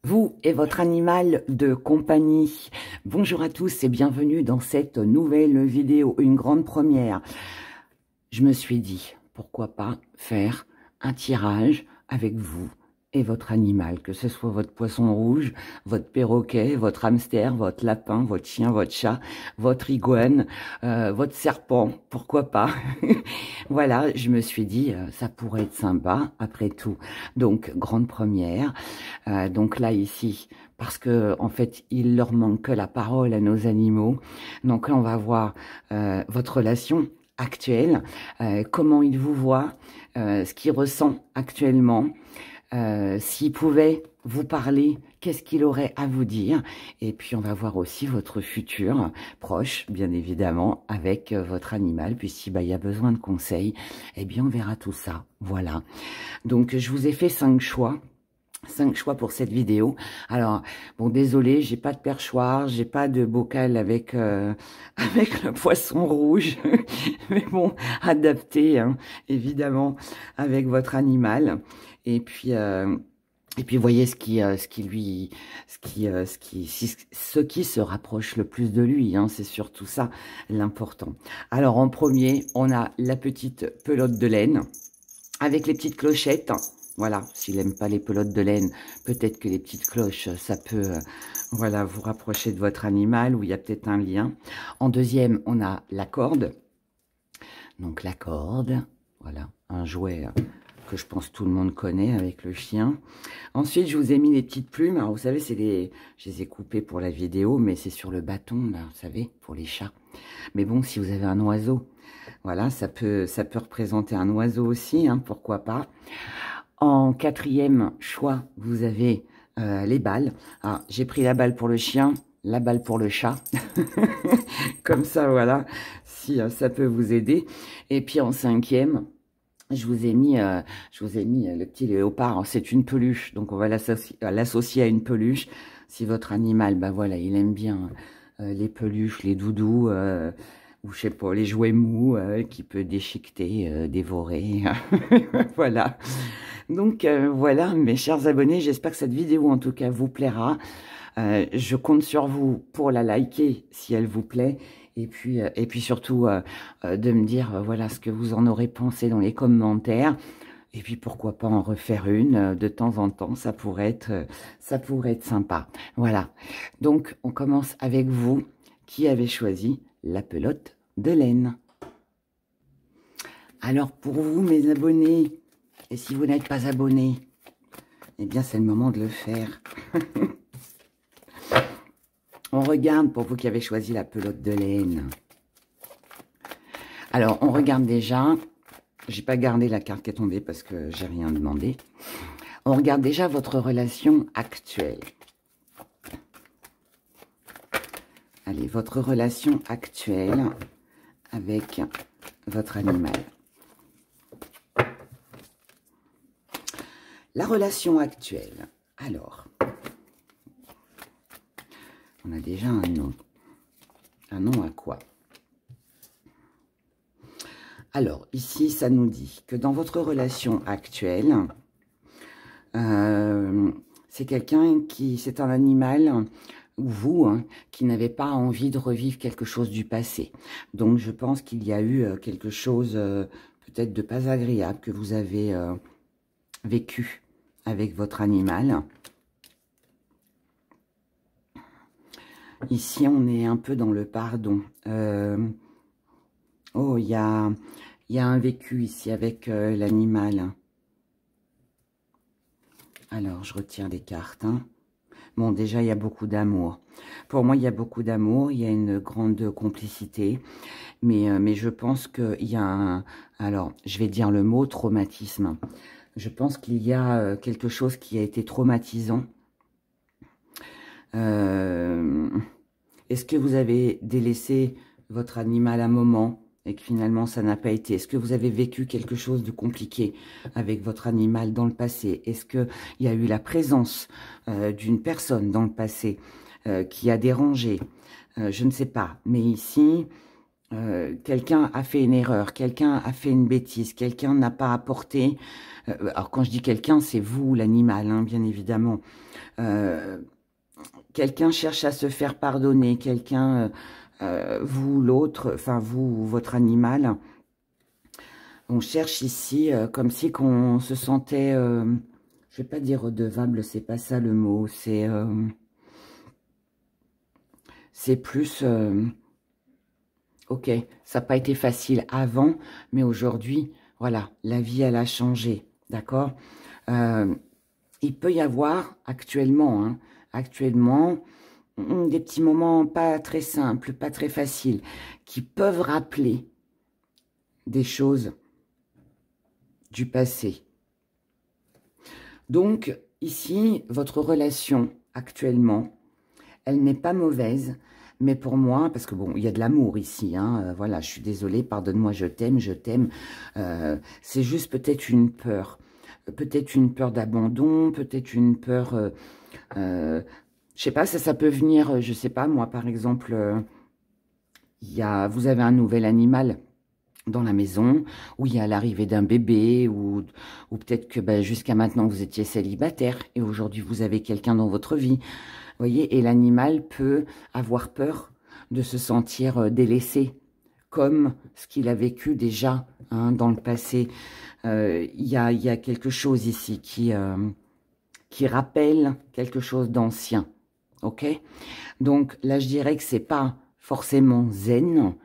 Vous et votre animal de compagnie. Bonjour à tous et bienvenue dans cette nouvelle vidéo, une grande première. Je me suis dit, pourquoi pas faire un tirage avec vous et votre animal, que ce soit votre poisson rouge, votre perroquet, votre hamster, votre lapin, votre chien, votre chat, votre iguane, votre serpent, pourquoi pas. Voilà, je me suis dit, ça pourrait être sympa, après tout. Donc, grande première. Donc là, ici, parce que en fait, il leur manque que la parole à nos animaux. Donc là, on va voir votre relation actuelle, comment il vous voit, ce qu'il ressent actuellement. S'il pouvait vous parler, qu'est-ce qu'il aurait à vous dire? Et puis, on va voir aussi votre futur proche, bien évidemment, avec votre animal. Puis, s'il y a besoin de conseils, eh bien, on verra tout ça. Voilà. Donc, je vous ai fait 5 choix. 5 choix pour cette vidéo. Alors, bon, désolé, j'ai pas de perchoir, j'ai pas de bocal avec avec le poisson rouge, mais bon, adapté, hein, évidemment, avec votre animal. Et puis, voyez ce qui se rapproche le plus de lui, hein, c'est surtout ça l'important. Alors, en premier, on a la petite pelote de laine avec les petites clochettes. Voilà, s'il n'aime pas les pelotes de laine, peut-être que les petites cloches, ça peut voilà, vous rapprocher de votre animal, où il y a peut-être un lien. En deuxième, on a la corde. Donc la corde, voilà, un jouet que je pense tout le monde connaît avec le chien. Ensuite, je vous ai mis les petites plumes. Alors, vous savez, je les ai coupées pour la vidéo, mais c'est sur le bâton, là, vous savez, pour les chats. Mais bon, si vous avez un oiseau, voilà, ça peut représenter un oiseau aussi, hein, pourquoi pas. En quatrième choix, vous avez les balles. Ah, j'ai pris la balle pour le chien, la balle pour le chat. Comme ça, voilà, si ça peut vous aider. Et puis en cinquième, je vous ai mis le petit léopard. C'est une peluche, donc on va l'associer à une peluche. Si votre animal, bah voilà, il aime bien les peluches, les doudous, ou je sais pas, les jouets mous qu'il peut déchiqueter, dévorer. Voilà. Donc voilà, mes chers abonnés, j'espère que cette vidéo en tout cas vous plaira. Je compte sur vous pour la liker si elle vous plaît. Et puis surtout de me dire voilà ce que vous en aurez pensé dans les commentaires. Et puis pourquoi pas en refaire une de temps en temps, ça pourrait être sympa. Voilà, donc on commence avec vous qui avez choisi la pelote de laine. Alors pour vous mes abonnés, et si vous n'êtes pas abonné, eh bien c'est le moment de le faire. On regarde pour vous qui avez choisi la pelote de laine. Alors on regarde déjà, j'ai pas gardé la carte qui est tombée parce que j'ai rien demandé. On regarde déjà votre relation actuelle. Allez, votre relation actuelle avec votre animal. La relation actuelle. Alors, on a déjà un nom. Un nom à quoi? Alors, ici, ça nous dit que dans votre relation actuelle, c'est c'est un animal, ou vous, hein, qui n'avez pas envie de revivre quelque chose du passé. Donc, je pense qu'il y a eu quelque chose peut-être de pas agréable que vous avez vécu avec votre animal. Ici, on est un peu dans le pardon. Oh, il y a un vécu ici avec l'animal. Alors, je retire les cartes. Hein. Bon, déjà, il y a beaucoup d'amour. Pour moi, il y a beaucoup d'amour. Il y a une grande complicité. Mais je pense qu'il y a un... Alors, je vais dire le mot traumatisme. Je pense qu'il y a quelque chose qui a été traumatisant. Est-ce que vous avez délaissé votre animal un moment et que finalement ça n'a pas été? Est-ce que vous avez vécu quelque chose de compliqué avec votre animal dans le passé? Est-ce qu'il y a eu la présence d'une personne dans le passé qui a dérangé? Je ne sais pas. Mais ici, quelqu'un a fait une erreur, quelqu'un a fait une bêtise, quelqu'un n'a pas apporté... alors quand je dis quelqu'un, c'est vous, l'animal, hein, bien évidemment. Quelqu'un cherche à se faire pardonner, quelqu'un, vous, l'autre, enfin vous, votre animal, on cherche ici comme si qu'on se sentait, je vais pas dire redevable, c'est pas ça le mot, c'est plus... ok, ça n'a pas été facile avant, mais aujourd'hui, voilà, la vie, elle a changé, d'accord. Il peut y avoir actuellement, hein, actuellement, des petits moments pas très simples, pas très faciles, qui peuvent rappeler des choses du passé. Donc, ici, votre relation actuellement, elle n'est pas mauvaise, mais pour moi, parce que bon, il y a de l'amour ici, hein, voilà, je suis désolée, pardonne-moi, je t'aime, c'est juste peut-être une peur d'abandon, peut-être une peur, je sais pas, ça peut venir, je sais pas, moi, par exemple, vous avez un nouvel animal dans la maison, ou il y a l'arrivée d'un bébé, ou peut-être que ben, jusqu'à maintenant, vous étiez célibataire, et aujourd'hui, vous avez quelqu'un dans votre vie. Vous voyez, et l'animal peut avoir peur de se sentir délaissé, comme ce qu'il a vécu déjà hein, dans le passé. Il y a quelque chose ici qui rappelle quelque chose d'ancien. Ok? Donc là, je dirais que c'est pas forcément zen.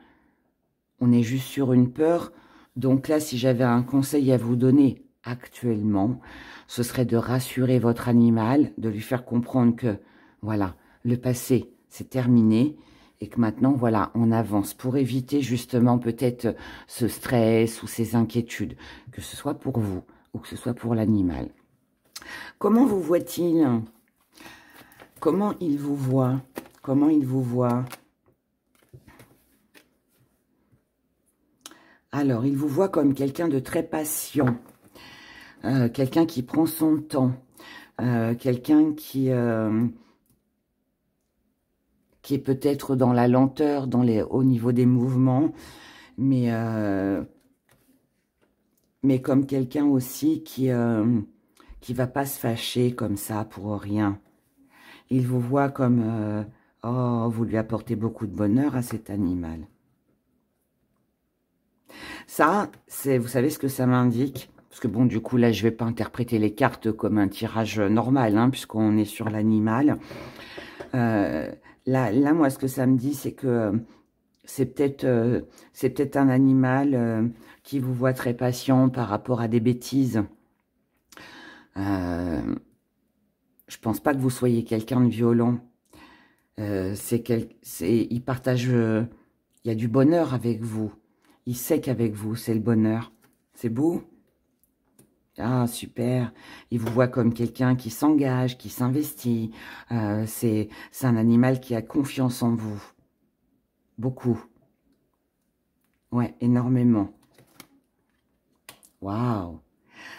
On est juste sur une peur. Donc là, si j'avais un conseil à vous donner actuellement, ce serait de rassurer votre animal, de lui faire comprendre que, voilà, le passé, c'est terminé et que maintenant, voilà, on avance pour éviter justement peut-être ce stress ou ces inquiétudes, que ce soit pour vous ou que ce soit pour l'animal. Comment vous voit-il? Comment il vous voit? Comment il vous voit? Alors, il vous voit comme quelqu'un de très patient, quelqu'un qui prend son temps, quelqu'un qui est peut-être dans la lenteur, au niveau des mouvements, mais comme quelqu'un aussi qui va pas se fâcher comme ça pour rien. Il vous voit comme, oh, vous lui apportez beaucoup de bonheur à cet animal. Ça, vous savez ce que ça m'indique? Parce que bon, du coup, là, je vais pas interpréter les cartes comme un tirage normal, hein, puisqu'on est sur l'animal. Là, moi, ce que ça me dit, c'est que c'est peut-être un animal qui vous voit très patient par rapport à des bêtises. Je pense pas que vous soyez quelqu'un de violent. Il partage, il y a du bonheur avec vous. Il sait qu'avec vous, c'est le bonheur. C'est beau? Ah, super. Il vous voit comme quelqu'un qui s'engage, qui s'investit. C'est un animal qui a confiance en vous. Beaucoup. Ouais, énormément. Waouh.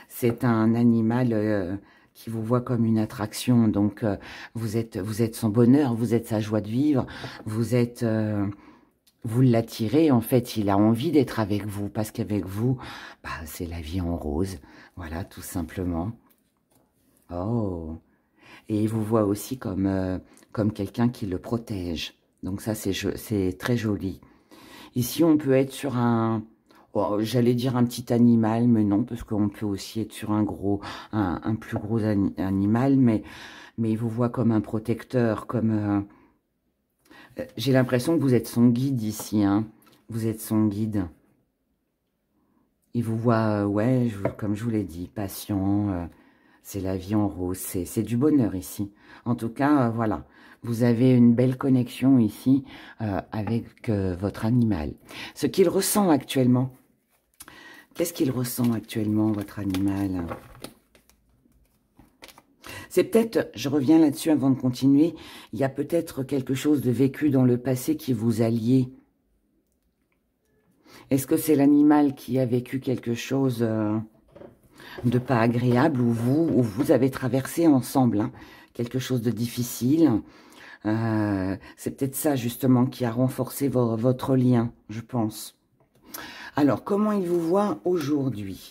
C'est un animal qui vous voit comme une attraction. Donc, vous êtes son bonheur, vous êtes sa joie de vivre. Vous l'attirez, en fait, il a envie d'être avec vous, parce qu'avec vous, bah, c'est la vie en rose. Voilà, tout simplement. Oh. Et il vous voit aussi comme quelqu'un qui le protège. Donc ça, c'est très joli. Ici, on peut être sur j'allais dire un petit animal, mais non, parce qu'on peut aussi être sur un plus gros animal, mais il vous voit comme un protecteur, comme... j'ai l'impression que vous êtes son guide ici, hein. Vous êtes son guide. Il vous voit, ouais, comme je vous l'ai dit, patient, c'est la vie en rose, c'est du bonheur ici. En tout cas, voilà, vous avez une belle connexion ici avec votre animal. Ce qu'il ressent actuellement, qu'est-ce qu'il ressent actuellement, votre animal? C'est peut-être, je reviens là-dessus avant de continuer, il y a peut-être quelque chose de vécu dans le passé qui vous a lié. Est-ce que c'est l'animal qui a vécu quelque chose de pas agréable ou vous avez traversé ensemble hein, quelque chose de difficile C'est peut-être ça justement qui a renforcé votre lien, je pense. Alors, comment il vous voit aujourd'hui?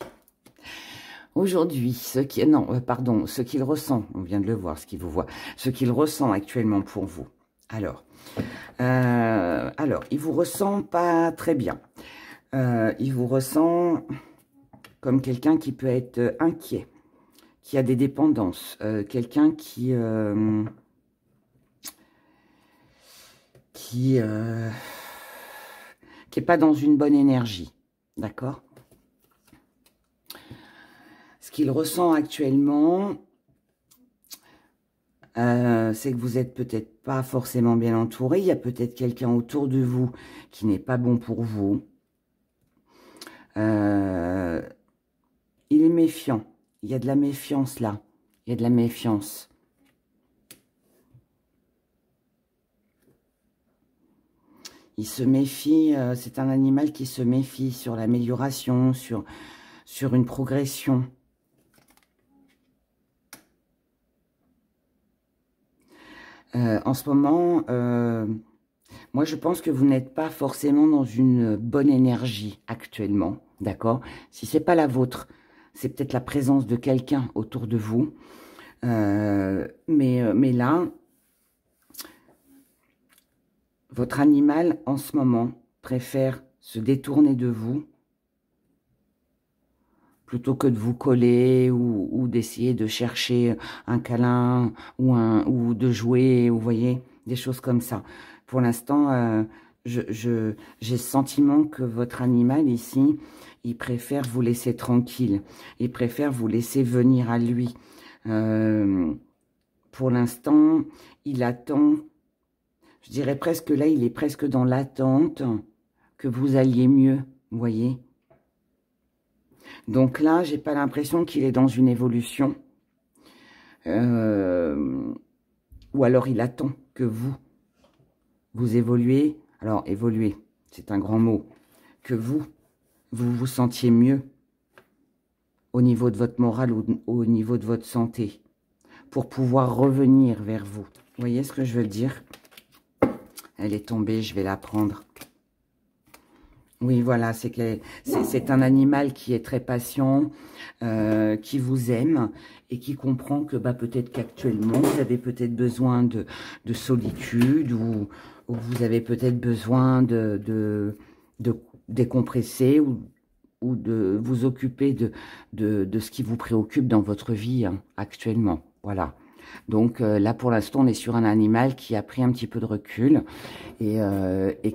Aujourd'hui, ce qu'il ressent, on vient de le voir, ce qu'il vous voit, ce qu'il ressent actuellement pour vous. Alors, il vous ressent pas très bien. Il vous ressent comme quelqu'un qui peut être inquiet, qui a des dépendances, quelqu'un qui est pas dans une bonne énergie, d'accord? Ce qu'il ressent actuellement, c'est que vous êtes peut-être pas forcément bien entouré. Il y a peut-être quelqu'un autour de vous qui n'est pas bon pour vous. Il est méfiant. Il y a de la méfiance là. Il y a de la méfiance. Il se méfie, c'est un animal qui se méfie sur l'amélioration, sur une progression. En ce moment, moi je pense que vous n'êtes pas forcément dans une bonne énergie actuellement, d'accord? Si c'est pas la vôtre, c'est peut-être la présence de quelqu'un autour de vous. Mais là, votre animal en ce moment préfère se détourner de vous plutôt que de vous coller ou d'essayer de chercher un câlin ou de jouer, vous voyez, des choses comme ça. Pour l'instant, j'ai le sentiment que votre animal ici, il préfère vous laisser tranquille. Il préfère vous laisser venir à lui. Pour l'instant, il attend, je dirais presque là, il est presque dans l'attente que vous alliez mieux, vous voyez. Donc là, j'ai pas l'impression qu'il est dans une évolution. Ou alors il attend que vous évoluez. Alors, évoluer, c'est un grand mot. Que vous vous sentiez mieux au niveau de votre morale ou au niveau de votre santé pour pouvoir revenir vers vous. Vous voyez ce que je veux dire? Elle est tombée, je vais la prendre. Oui, voilà, c'est un animal qui est très patient, qui vous aime et qui comprend que peut-être qu'actuellement, vous avez peut-être besoin de solitude ou vous avez peut-être besoin de décompresser ou de vous occuper de ce qui vous préoccupe dans votre vie actuellement. Voilà. Donc là, pour l'instant, on est sur un animal qui a pris un petit peu de recul et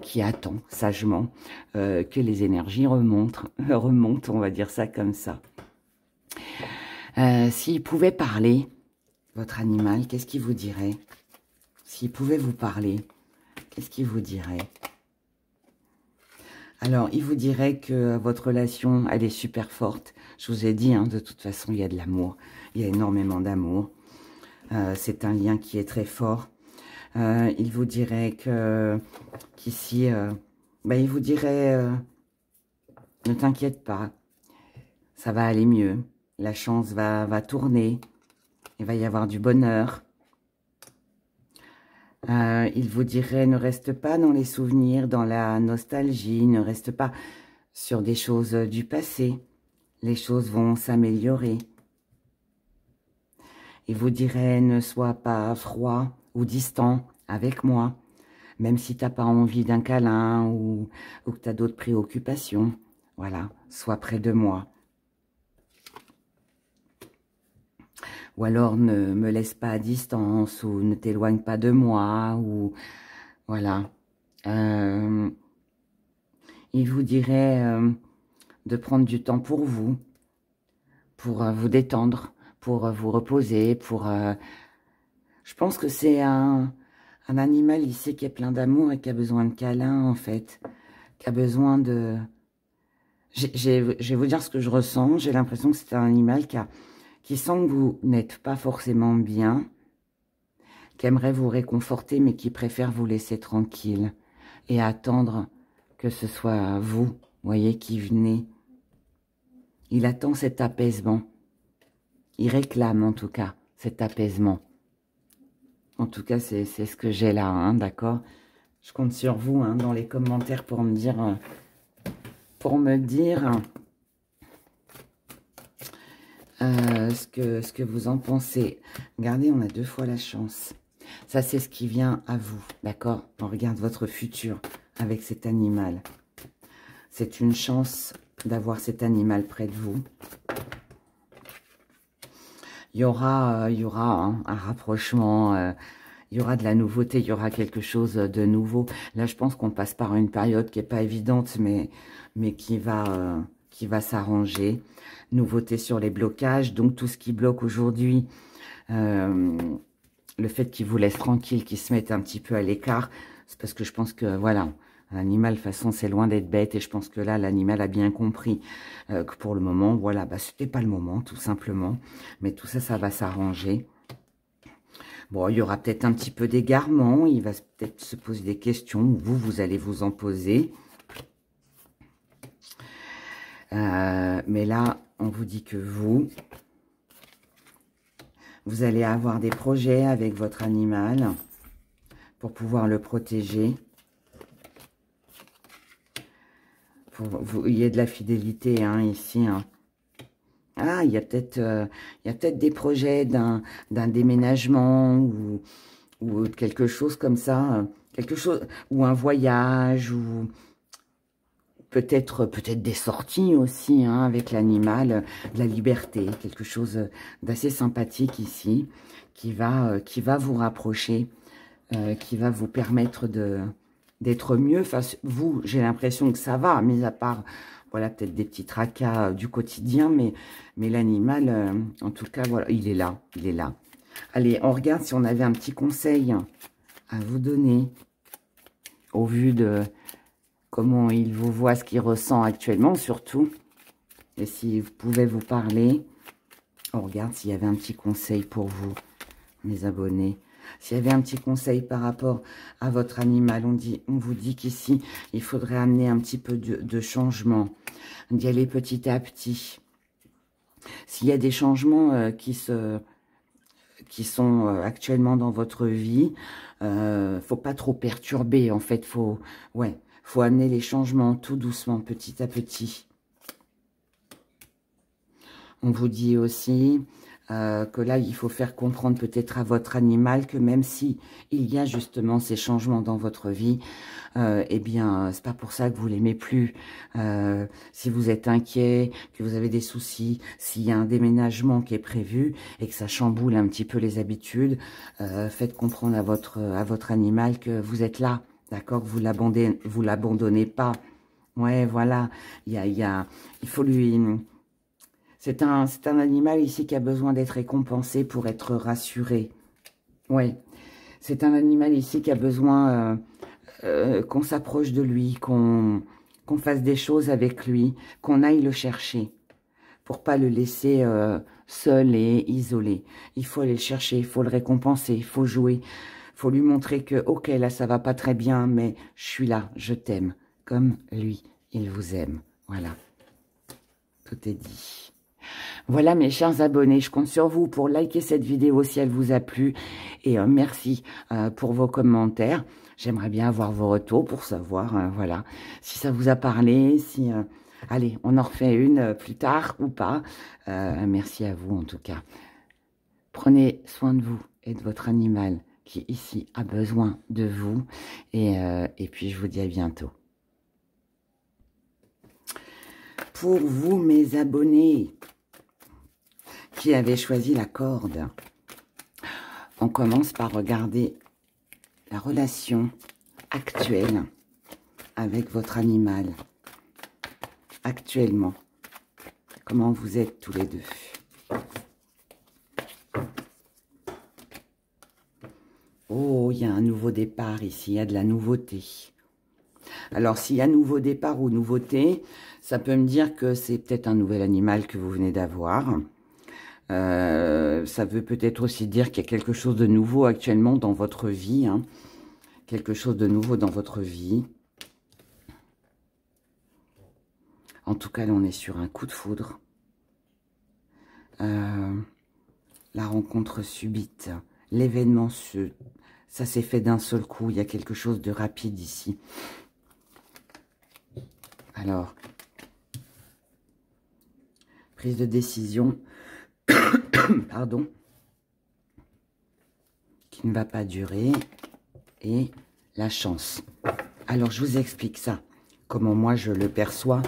qui attend sagement que les énergies remontent, on va dire ça comme ça. S'il pouvait parler, votre animal, qu'est-ce qu'il vous dirait? S'il pouvait vous parler, qu'est-ce qu'il vous dirait? Alors, il vous dirait que votre relation, elle est super forte. Je vous ai dit, de toute façon, il y a de l'amour. Il y a énormément d'amour. C'est un lien qui est très fort. Il vous dirait qu'ici, il vous dirait, ne t'inquiète pas, ça va aller mieux. La chance va tourner. Il va y avoir du bonheur. Il vous dirait, ne reste pas dans les souvenirs, dans la nostalgie, ne reste pas sur des choses du passé. Les choses vont s'améliorer. Il vous dirait, ne sois pas froid ou distant avec moi, même si tu n'as pas envie d'un câlin ou que tu as d'autres préoccupations. Voilà, sois près de moi. Ou alors, ne me laisse pas à distance ou ne t'éloigne pas de moi. Ou voilà. Il vous dirait de prendre du temps pour vous détendre, pour vous reposer, je pense que c'est un animal ici qui est plein d'amour et qui a besoin de câlins, en fait. Qui a besoin de... Je vais vous dire ce que je ressens. J'ai l'impression que c'est un animal qui sent que vous n'êtes pas forcément bien, qui aimerait vous réconforter, mais qui préfère vous laisser tranquille et attendre que ce soit vous, voyez, qui venez. Il attend cet apaisement. Il réclame, en tout cas, cet apaisement. En tout cas, c'est ce que j'ai là, hein, d'accord? Je compte sur vous hein, dans les commentaires pour me dire ce que vous en pensez. Regardez, on a 2 fois la chance. Ça, c'est ce qui vient à vous, d'accord? On regarde votre futur avec cet animal. C'est une chance d'avoir cet animal près de vous. Il y aura hein, un rapprochement, il y aura de la nouveauté, il y aura quelque chose de nouveau. Là, je pense qu'on passe par une période qui n'est pas évidente, mais qui va s'arranger. Nouveauté sur les blocages, donc tout ce qui bloque aujourd'hui, le fait qu'il vous laisse tranquille, qu'il se mette un petit peu à l'écart, c'est parce que je pense que, voilà, un animal, de toute façon, c'est loin d'être bête, et je pense que là, l'animal a bien compris que pour le moment, voilà, bah, c'était pas le moment, tout simplement. Mais tout ça, ça va s'arranger. Bon, il y aura peut-être un petit peu d'égarement, il va peut-être se poser des questions, vous allez vous en poser. Mais là, on vous dit que vous allez avoir des projets avec votre animal pour pouvoir le protéger. Il y a de la fidélité hein, ici. Hein. Ah, il y a peut-être des projets d'un déménagement ou quelque chose comme ça. Quelque chose, ou un voyage, ou peut-être des sorties aussi hein, avec l'animal, de la liberté. Quelque chose d'assez sympathique ici qui va vous rapprocher, qui va vous permettre d'être mieux. Enfin, vous, j'ai l'impression que ça va, mis à part, voilà, peut-être des petits tracas du quotidien, mais l'animal, en tout cas, voilà, il est là, il est là. Allez, on regarde si on avait un petit conseil à vous donner, au vu de comment il vous voit, ce qu'il ressent actuellement, surtout. Et si vous pouvez vous parler, on regarde s'il y avait un petit conseil pour vous, mes abonnés. S'il y avait un petit conseil par rapport à votre animal, on vous dit qu'ici, il faudrait amener un petit peu de changement, d'y aller petit à petit. S'il y a des changements qui sont actuellement dans votre vie, faut pas trop perturber, en fait, faut amener les changements tout doucement, petit à petit. On vous dit aussi que là, il faut faire comprendre peut-être à votre animal que même si il y a justement ces changements dans votre vie, eh bien, c'est pas pour ça que vous l'aimez plus. Si vous êtes inquiet, que vous avez des soucis, s'il y a un déménagement qui est prévu et que ça chamboule un petit peu les habitudes, faites comprendre à votre animal que vous êtes là, d'accord, que vous l'abandonnez pas. Ouais, voilà, il faut lui... C'est un animal ici qui a besoin d'être récompensé pour être rassuré. Ouais, c'est un animal ici qui a besoin qu'on s'approche de lui, qu'on fasse des choses avec lui, qu'on aille le chercher pour pas le laisser seul et isolé. Il faut aller le chercher, il faut le récompenser, il faut jouer, il faut lui montrer que, ok, là, ça va pas très bien, mais je suis là, je t'aime, comme lui, il vous aime. Voilà, tout est dit. Voilà mes chers abonnés, je compte sur vous pour liker cette vidéo si elle vous a plu et merci pour vos commentaires. J'aimerais bien avoir vos retours pour savoir voilà, si ça vous a parlé, si allez, on en refait une plus tard ou pas. Merci à vous en tout cas. Prenez soin de vous et de votre animal qui ici a besoin de vous et puis je vous dis à bientôt. Pour vous mes abonnés qui avait choisi la corde. On commence par regarder la relation actuelle avec votre animal. Actuellement, comment vous êtes tous les deux. Oh, il y a un nouveau départ ici, il y a de la nouveauté. Alors, s'il y a nouveau départ ou nouveauté, ça peut me dire que c'est peut-être un nouvel animal que vous venez d'avoir. Ça veut peut-être aussi dire qu'il y a quelque chose de nouveau actuellement dans votre vie. Hein. Quelque chose de nouveau dans votre vie. En tout cas, là, on est sur un coup de foudre. La rencontre subite l'événement, ça s'est fait d'un seul coup. Il y a quelque chose de rapide ici. Alors, prise de décision, pardon, qui ne va pas durer, et la chance. Alors, je vous explique ça, comment moi je le perçois,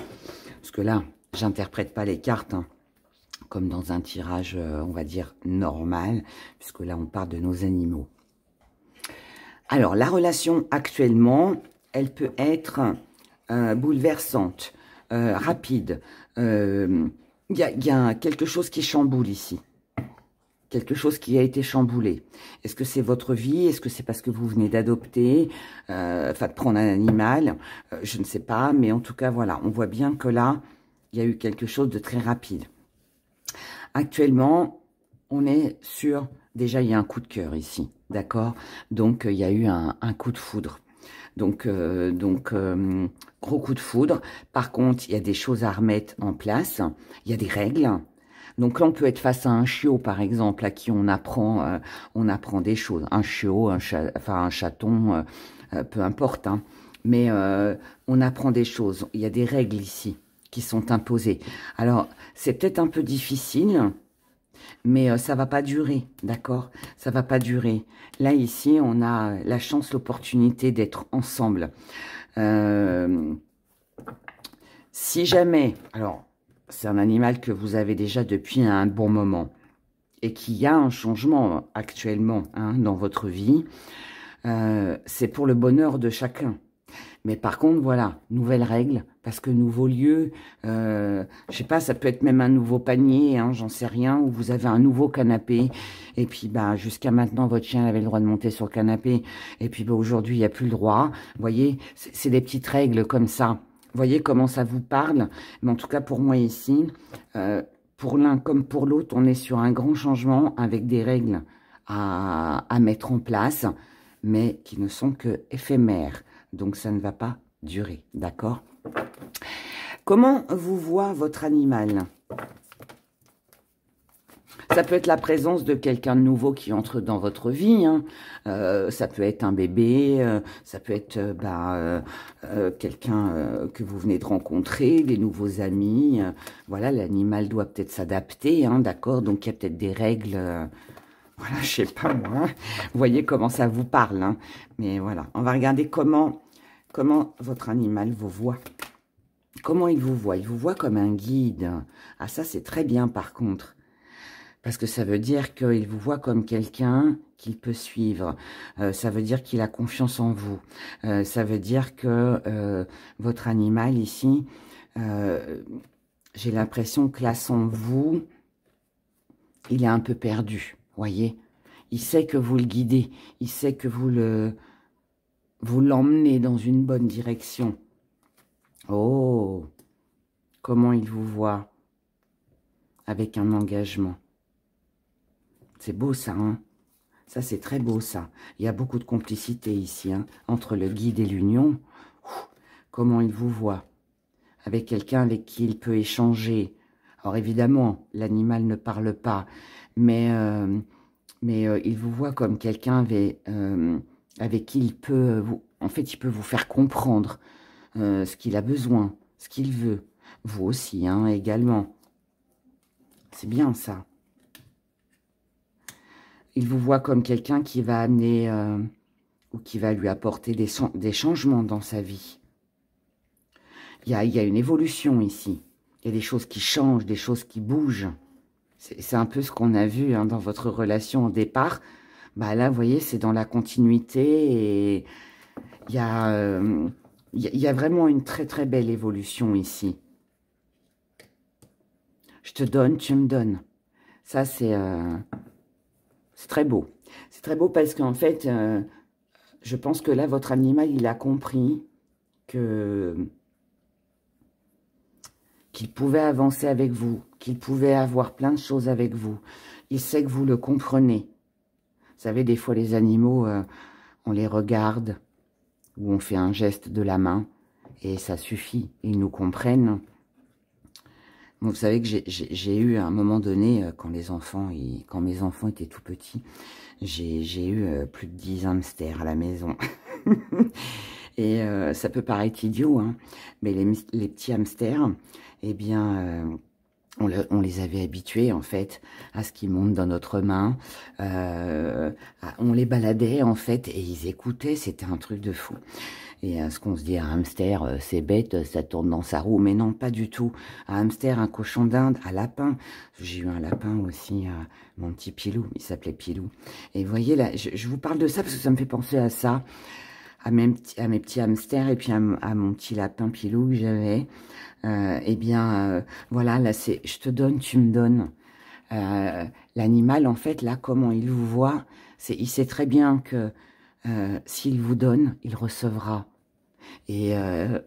parce que là, j'interprète pas les cartes, hein, comme dans un tirage, on va dire, normal, puisque là, on parle de nos animaux. Alors, la relation actuellement, elle peut être bouleversante, rapide. Il y a quelque chose qui chamboule ici. Quelque chose qui a été chamboulé. Est-ce que c'est votre vie? Est-ce que c'est parce que vous venez d'adopter, enfin de prendre un animal? Je ne sais pas, mais en tout cas, voilà, on voit bien que là, il y a eu quelque chose de très rapide. Actuellement, on est sur... Déjà, il y a un coup de cœur ici, d'accord? Donc, il y a eu un coup de foudre. Donc, gros coup de foudre. Par contre, il y a des choses à remettre en place. Il y a des règles. Donc là, on peut être face à un chiot, par exemple, à qui on apprend des choses. Un chiot, un chaton, peu importe. Hein. Mais on apprend des choses. Il y a des règles ici qui sont imposées. Alors, c'est peut-être un peu difficile, mais ça va pas durer, d'accord? Ça va pas durer. Là, ici, on a la chance, l'opportunité d'être ensemble. Si jamais... Alors, c'est un animal que vous avez déjà depuis un bon moment et qu'il y a un changement actuellement hein, dans votre vie, c'est pour le bonheur de chacun. Mais par contre, voilà, nouvelles règles, parce que nouveau lieu, je sais pas, ça peut être même un nouveau panier, hein, j'en sais rien, ou vous avez un nouveau canapé, et puis bah jusqu'à maintenant, votre chien avait le droit de monter sur le canapé, et puis bah, aujourd'hui, il n'y a plus le droit. Vous voyez, c'est des petites règles comme ça. Vous voyez comment ça vous parle? Mais en tout cas, pour moi ici, pour l'un comme pour l'autre, on est sur un grand changement avec des règles à mettre en place, mais qui ne sont que éphémères. Donc, ça ne va pas durer, d'accord? Comment vous voit votre animal? Ça peut être la présence de quelqu'un de nouveau qui entre dans votre vie. Hein. Ça peut être un bébé, ça peut être quelqu'un que vous venez de rencontrer, des nouveaux amis. Voilà, l'animal doit peut-être s'adapter, hein, d'accord? Donc, il y a peut-être des règles... Voilà, je sais pas moi. Vous voyez comment ça vous parle. Hein. Mais voilà, on va regarder comment votre animal vous voit. Comment il vous voit? Il vous voit comme un guide. Ah, ça, c'est très bien par contre. Parce que ça veut dire qu'il vous voit comme quelqu'un qu'il peut suivre. Ça veut dire qu'il a confiance en vous. Ça veut dire que votre animal ici, j'ai l'impression que là, sans vous, il est un peu perdu. Voyez, il sait que vous le guidez, il sait que vous l'emmenez dans une bonne direction. Oh, comment il vous voit avec un engagement. C'est beau ça, hein? Ça, c'est très beau ça. Il y a beaucoup de complicité ici, hein, entre le guide et l'union. Comment il vous voit avec quelqu'un avec qui il peut échanger. Alors évidemment, l'animal ne parle pas, mais il vous voit comme quelqu'un avec qui il peut, en fait, il peut vous faire comprendre ce qu'il a besoin, ce qu'il veut. Vous aussi, hein, également. C'est bien ça. Il vous voit comme quelqu'un qui va amener ou qui va lui apporter des changements dans sa vie. Il y a une évolution ici. Il y a des choses qui changent, des choses qui bougent. C'est un peu ce qu'on a vu hein, dans votre relation au départ. Bah là, vous voyez, c'est dans la continuité et il y a vraiment une très très belle évolution ici. Je te donne, tu me donnes. Ça, c'est très beau. C'est très beau parce qu'en fait, je pense que là, votre animal, il a compris qu'il pouvait avancer avec vous, qu'il pouvait avoir plein de choses avec vous. Il sait que vous le comprenez. Vous savez, des fois, les animaux, on les regarde ou on fait un geste de la main et ça suffit. Ils nous comprennent. Vous savez que j'ai eu à un moment donné, quand mes enfants étaient tout petits, j'ai eu plus de 10 hamsters à la maison. Et ça peut paraître idiot, hein, mais les petits hamsters, eh bien, on les avait habitués, en fait, à ce qu'ils montent dans notre main. On les baladait, en fait, et ils écoutaient. C'était un truc de fou. Et ce qu'on se dit, un hamster, c'est bête, ça tourne dans sa roue. Mais non, pas du tout. Un hamster, un cochon d'Inde, un lapin. J'ai eu un lapin aussi, mon petit Pilou. Il s'appelait Pilou. Et vous voyez, là, je vous parle de ça parce que ça me fait penser à ça. À mes petits hamsters et puis à mon petit lapin Pilou que j'avais. Eh bien, voilà, là, c'est je te donne, tu me donnes. L'animal, en fait, là, comment il vous voit, il sait très bien que s'il vous donne, il recevra. Et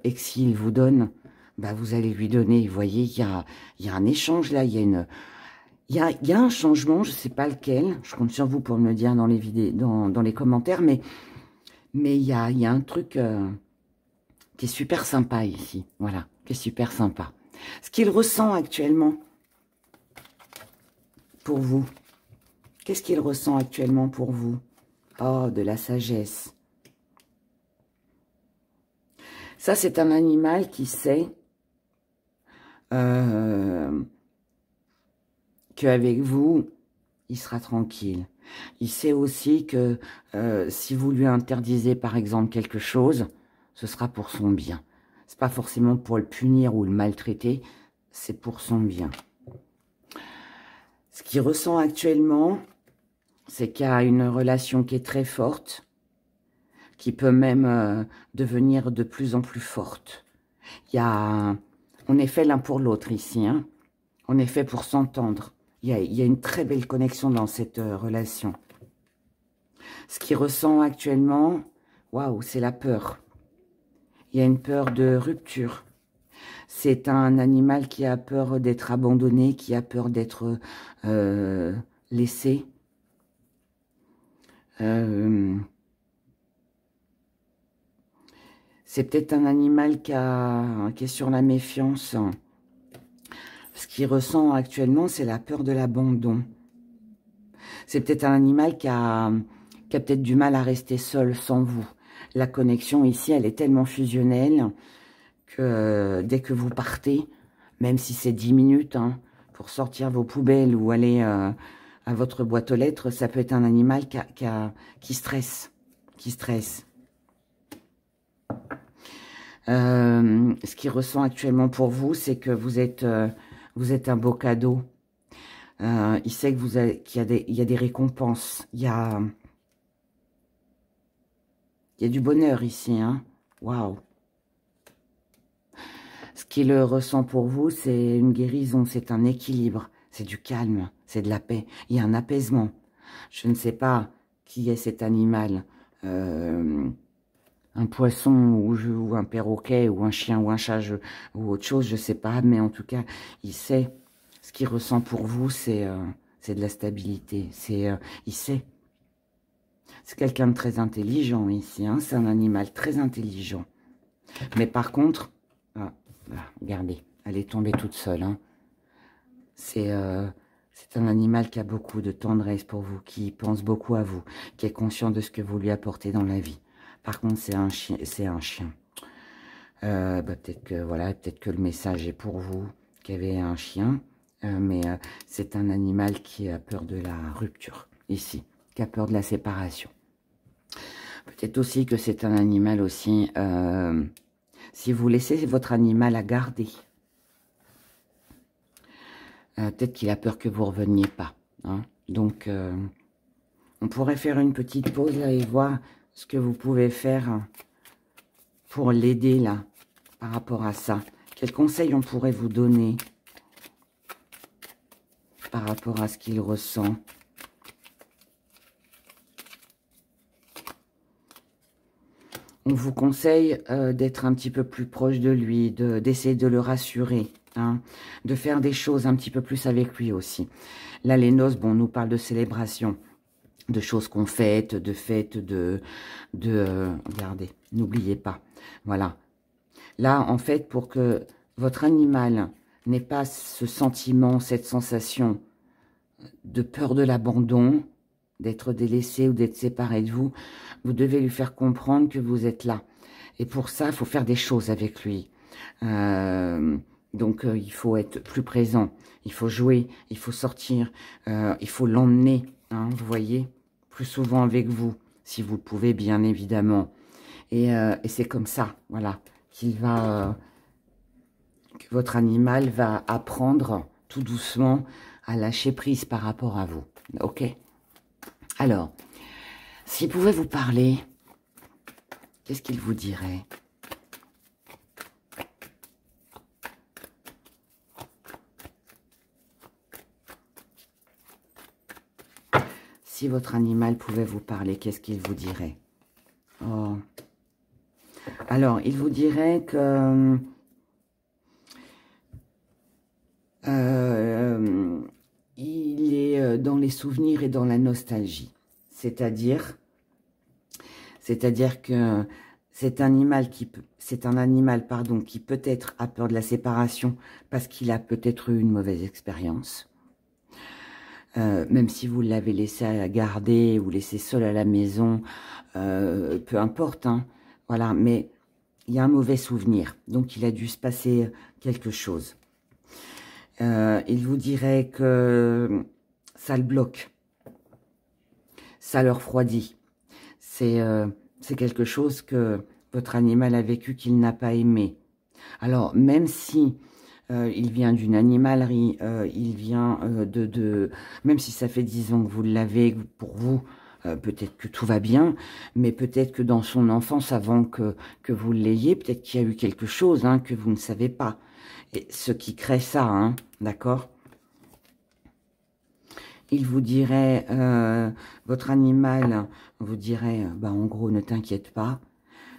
que s'il vous donne, bah, vous allez lui donner. Vous voyez, il y a un échange là, il y a un changement, je ne sais pas lequel. Je compte sur vous pour me le dire dans les vidéos, dans les commentaires, mais il y a un truc qui est super sympa ici. Voilà, qui est super sympa. Ce qu'il ressent actuellement pour vous. Qu'est-ce qu'il ressent actuellement pour vous? Oh, de la sagesse. Ça, c'est un animal qui sait qu'avec vous, il sera tranquille. Il sait aussi que si vous lui interdisez, par exemple, quelque chose, ce sera pour son bien. C'est pas forcément pour le punir ou le maltraiter, c'est pour son bien. Ce qu'il ressent actuellement, c'est qu'il y a une relation qui est très forte, qui peut même devenir de plus en plus forte. On est fait l'un pour l'autre ici, hein. On est fait pour s'entendre. Il y a une très belle connexion dans cette relation. Ce qu'il ressent actuellement, waouh, c'est la peur. Il y a une peur de rupture. C'est un animal qui a peur d'être abandonné, qui a peur d'être laissé. C'est peut-être un animal qui est sur la méfiance. Ce qu'il ressent actuellement, c'est la peur de l'abandon. C'est peut-être un animal qui a peut-être du mal à rester seul sans vous. La connexion ici, elle est tellement fusionnelle que dès que vous partez, même si c'est 10 minutes, hein, pour sortir vos poubelles ou aller à votre boîte aux lettres, ça peut être un animal qui stresse. Ce qu'il ressent actuellement pour vous, c'est que vous êtes un beau cadeau. Il sait qu'il y a des récompenses. Il y a du bonheur ici, hein. Waouh. Ce qu'il ressent pour vous, c'est une guérison, c'est un équilibre, c'est du calme, c'est de la paix. Il y a un apaisement. Je ne sais pas qui est cet animal. Un poisson ou un perroquet ou un chien ou un chat ou autre chose, je ne sais pas. Mais en tout cas, il sait. Ce qu'il ressent pour vous, c'est de la stabilité. Il sait. C'est quelqu'un de très intelligent ici. Hein, c'est un animal très intelligent. Mais par contre... regardez, elle est tombée toute seule. Hein. C'est un animal qui a beaucoup de tendresse pour vous, qui pense beaucoup à vous, qui est conscient de ce que vous lui apportez dans la vie. Par contre, c'est un chien. Peut-être que le message est pour vous, qu'il y avait un chien, mais c'est un animal qui a peur de la rupture, ici, qui a peur de la séparation. Peut-être aussi que c'est un animal aussi... si vous laissez votre animal à garder, peut-être qu'il a peur que vous ne reveniez pas. Hein. Donc, on pourrait faire une petite pause là et voir ce que vous pouvez faire pour l'aider là, par rapport à ça. Quels conseils on pourrait vous donner par rapport à ce qu'il ressent? On vous conseille d'être un petit peu plus proche de lui, d'essayer de le rassurer, hein, de faire des choses un petit peu plus avec lui aussi. Là, les noces, bon, on nous parle de célébration, de choses qu'on fête, regardez, n'oubliez pas, voilà. Là, en fait, pour que votre animal n'ait pas ce sentiment, cette sensation de peur de l'abandon, d'être délaissé ou d'être séparé de vous, vous devez lui faire comprendre que vous êtes là. Et pour ça, il faut faire des choses avec lui. Donc, il faut être plus présent. Il faut jouer, il faut sortir, il faut l'emmener, hein, vous voyez, plus souvent avec vous, si vous le pouvez, bien évidemment. Et c'est comme ça, voilà, qu'il va, que votre animal va apprendre tout doucement à lâcher prise par rapport à vous. Ok? Alors, s'il pouvait vous parler, qu'est-ce qu'il vous dirait? Si votre animal pouvait vous parler, qu'est-ce qu'il vous dirait? Oh. Alors, il vous dirait que il est dans les souvenirs et dans la nostalgie. C'est-à-dire que c'est un animal qui peut-être a peur de la séparation parce qu'il a peut-être eu une mauvaise expérience. Même si vous l'avez laissé à garder ou laissé seul à la maison, peu importe, hein, voilà, mais il y a un mauvais souvenir, donc il a dû se passer quelque chose. Il vous dirait que ça le bloque, ça le refroidit. C'est quelque chose que votre animal a vécu qu'il n'a pas aimé. Alors, même si il vient d'une animalerie, il vient même si ça fait 10 ans que vous l'avez, pour vous, peut-être que tout va bien, mais peut-être que dans son enfance, avant que vous l'ayez, peut-être qu'il y a eu quelque chose, hein, que vous ne savez pas. Et ce qui crée ça, hein, d'accord? Il vous dirait, votre animal vous dirait, bah, en gros, ne t'inquiète pas,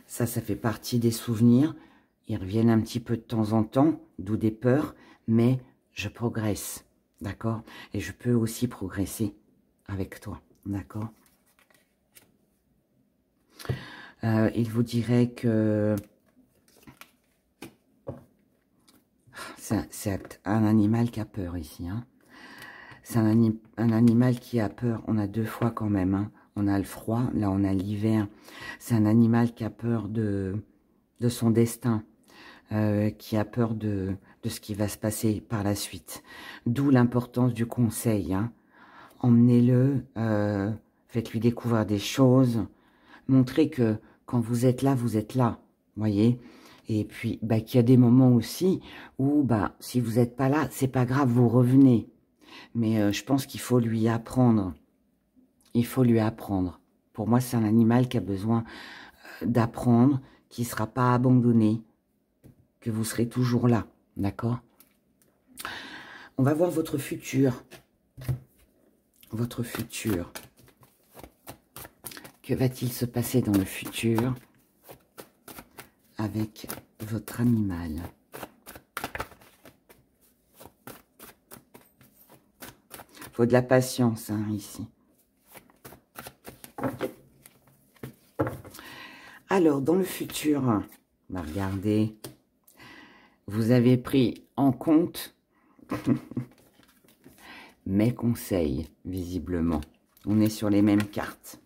ça fait partie des souvenirs. Ils reviennent un petit peu de temps en temps, d'où des peurs, mais je progresse, d'accord? Et je peux aussi progresser avec toi, d'accord? Il vous dirait que c'est un animal qui a peur ici, hein? C'est un animal qui a peur. On a deux fois quand même, hein? On a le froid, là on a l'hiver. C'est un animal qui a peur de son destin. Qui a peur de ce qui va se passer par la suite. D'où l'importance du conseil, hein. Emmenez-le, faites-lui découvrir des choses, montrez que quand vous êtes là, voyez. Et puis, bah, qu'il y a des moments aussi où, bah, si vous n'êtes pas là, c'est pas grave, vous revenez. Mais je pense qu'il faut lui apprendre. Il faut lui apprendre. Pour moi, c'est un animal qui a besoin d'apprendre, qui ne sera pas abandonné, que vous serez toujours là, d'accord? On va voir votre futur. Votre futur. Que va-t-il se passer dans le futur avec votre animal? Il faut de la patience, hein, ici. Alors, dans le futur, on va regarder. Vous avez pris en compte mes conseils, visiblement. On est sur les mêmes cartes.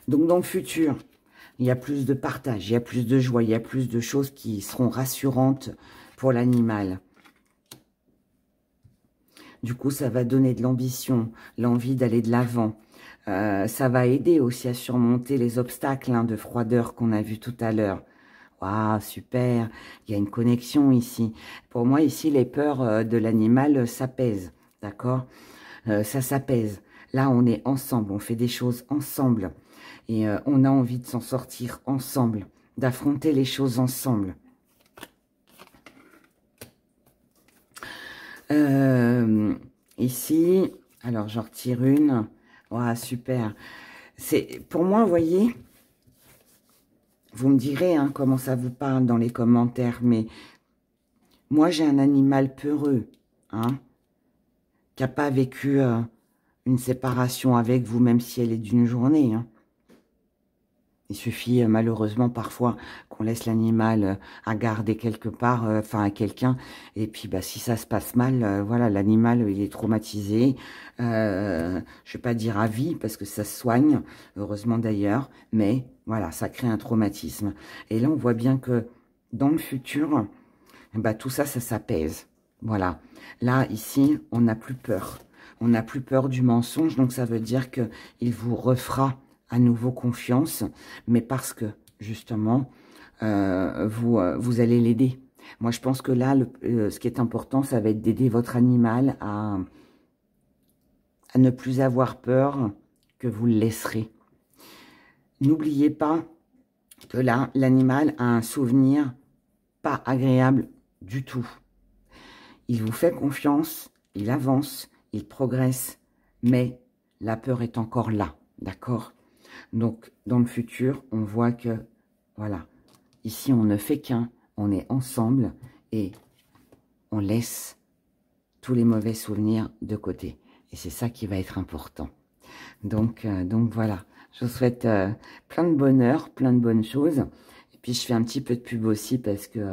Donc, dans le futur, il y a plus de partage, il y a plus de joie, il y a plus de choses qui seront rassurantes pour l'animal. Du coup, ça va donner de l'ambition, l'envie d'aller de l'avant. Ça va aider aussi à surmonter les obstacles, hein, de froideur qu'on a vu tout à l'heure. Waouh, super, il y a une connexion ici. Pour moi, ici, les peurs de l'animal s'apaisent, d'accord? Ça s'apaise. Là, on est ensemble, on fait des choses ensemble. Et on a envie de s'en sortir ensemble, d'affronter les choses ensemble. Ici, alors j'en retire une. Waouh, super. Pour moi, vous voyez... Vous me direz, hein, comment ça vous parle dans les commentaires, mais moi, j'ai un animal peureux, hein, qui n'a pas vécu une séparation avec vous, même si elle est d'une journée, hein. Il suffit malheureusement parfois qu'on laisse l'animal à garder quelque part, enfin à quelqu'un. Et puis bah, si ça se passe mal, voilà, l'animal il est traumatisé. Je vais pas dire à vie parce que ça se soigne, heureusement d'ailleurs. Mais voilà, ça crée un traumatisme. Et là on voit bien que dans le futur, bah, tout ça, ça s'apaise. Voilà. Là, ici, on n'a plus peur. On n'a plus peur du mensonge. Donc ça veut dire qu'il vous refera à nouveau confiance, mais parce que, justement, vous allez l'aider. Moi, je pense que là, ce qui est important, ça va être d'aider votre animal à ne plus avoir peur que vous le laisserez. N'oubliez pas que là, l'animal a un souvenir pas agréable du tout. Il vous fait confiance, il avance, il progresse, mais la peur est encore là, d'accord? Donc, dans le futur, on voit que, voilà, ici, on ne fait qu'un, on est ensemble et on laisse tous les mauvais souvenirs de côté. Et c'est ça qui va être important. Donc voilà, je vous souhaite plein de bonheur, plein de bonnes choses. Et puis, je fais un petit peu de pub aussi parce que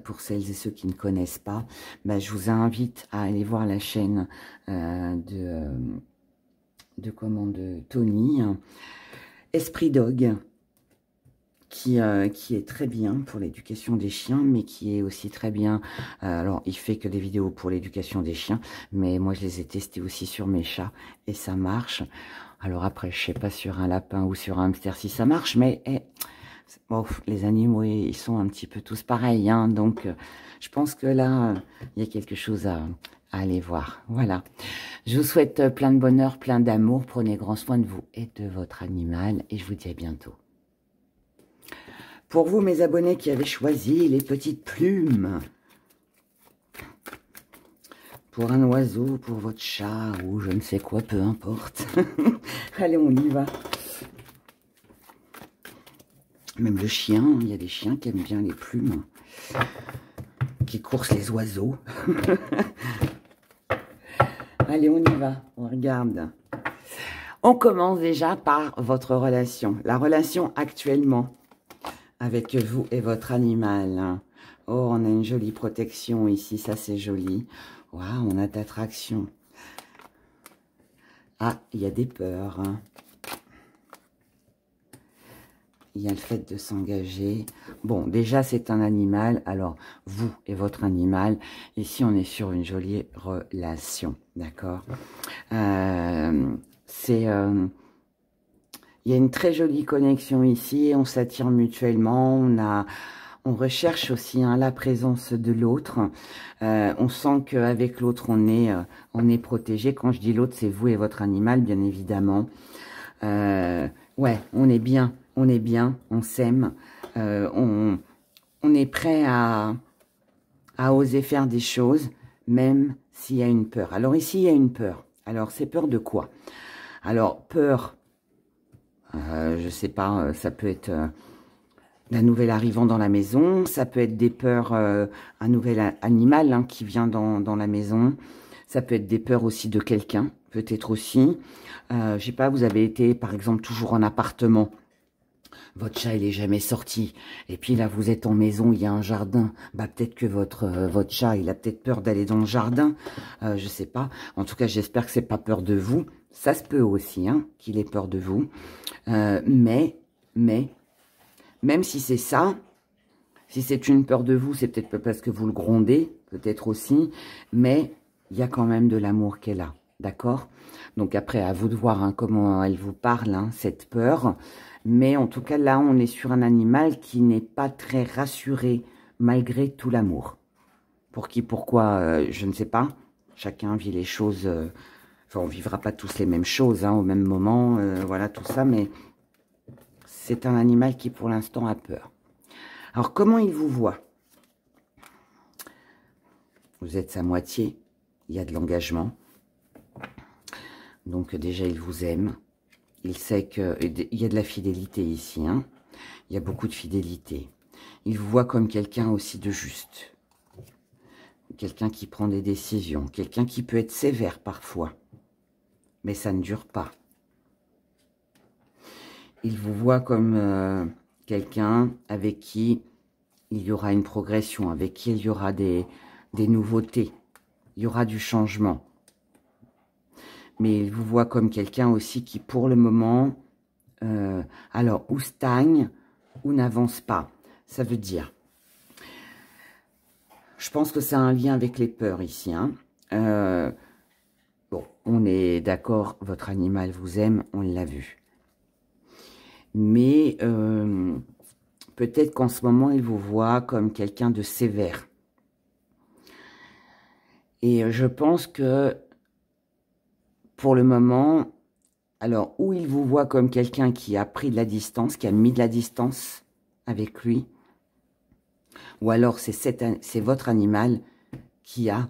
pour celles et ceux qui ne connaissent pas, bah, je vous invite à aller voir la chaîne de Tony, Esprit Dog, qui est très bien pour l'éducation des chiens, mais qui est aussi très bien, alors il fait que des vidéos pour l'éducation des chiens, mais moi je les ai testés aussi sur mes chats, et ça marche. Alors après, je sais pas sur un lapin ou sur un hamster si ça marche, mais bon, les animaux, ils sont un petit peu tous pareils, hein, donc je pense que là, il y a quelque chose à aller voir. Voilà. Je vous souhaite plein de bonheur, plein d'amour. Prenez grand soin de vous et de votre animal, et je vous dis à bientôt. Pour vous, mes abonnés qui avez choisi les petites plumes, pour un oiseau, pour votre chat, ou je ne sais quoi, peu importe. Allez, on y va. Même le chien, il y a des chiens qui aiment bien les plumes, qui coursent les oiseaux. Allez, on y va, on regarde. On commence déjà par votre relation. La relation actuellement avec vous et votre animal. Oh, on a une jolie protection ici, ça c'est joli. Waouh, on a d'attraction. Ah, il y a des peurs. Hein. Il y a le fait de s'engager. Bon, déjà, c'est un animal. Alors, vous et votre animal, ici, on est sur une jolie relation. D'accord? Il y a une très jolie connexion ici. On s'attire mutuellement. On recherche aussi hein, la présence de l'autre. On sent qu'avec l'autre, on est protégé. Quand je dis l'autre, c'est vous et votre animal, bien évidemment. Ouais, on est bien. On est bien, on s'aime, on est prêt à oser faire des choses, même s'il y a une peur. Alors ici, il y a une peur. Alors, c'est peur de quoi? Alors, peur, je ne sais pas, ça peut être d'un nouvel arrivant dans la maison, ça peut être des peurs, un nouvel animal hein, qui vient dans la maison, ça peut être des peurs aussi de quelqu'un, peut-être aussi. Je sais pas, vous avez été, par exemple, toujours en appartement. Votre chat, il est jamais sorti. Et puis là, vous êtes en maison, il y a un jardin. Bah, peut-être que votre chat, il a peut-être peur d'aller dans le jardin. Je sais pas. En tout cas, j'espère que c'est pas peur de vous. Ça se peut aussi, hein, qu'il ait peur de vous. Mais, même si c'est ça, si c'est une peur de vous, c'est peut-être parce que vous le grondez, peut-être aussi. Mais il y a quand même de l'amour qui est là. D'accord? Donc après, à vous de voir hein, comment elle vous parle, hein, cette peur. Mais en tout cas, là, on est sur un animal qui n'est pas très rassuré, malgré tout l'amour. Pour qui, pourquoi, je ne sais pas. Chacun vit les choses... Enfin, on ne vivra pas tous les mêmes choses hein, au même moment, voilà, tout ça. Mais c'est un animal qui, pour l'instant, a peur. Alors, comment il vous voit? Vous êtes sa moitié. Il y a de l'engagement. Donc, déjà, il vous aime. Il sait qu'il y a de la fidélité ici. Hein. Il y a beaucoup de fidélité. Il vous voit comme quelqu'un aussi de juste. Quelqu'un qui prend des décisions. Quelqu'un qui peut être sévère parfois. Mais ça ne dure pas. il vous voit comme quelqu'un avec qui il y aura une progression, avec qui il y aura des nouveautés, il y aura du changement. Mais il vous voit comme quelqu'un aussi qui, pour le moment, alors, ou stagne, ou n'avance pas. Ça veut dire, je pense que ça a un lien avec les peurs ici. Hein. Bon, on est d'accord, votre animal vous aime, on l'a vu. Mais peut-être qu'en ce moment, il vous voit comme quelqu'un de sévère. Et je pense que pour le moment, alors, ou il vous voit comme quelqu'un qui a pris de la distance, qui a mis de la distance avec lui, ou alors c'est votre animal qui a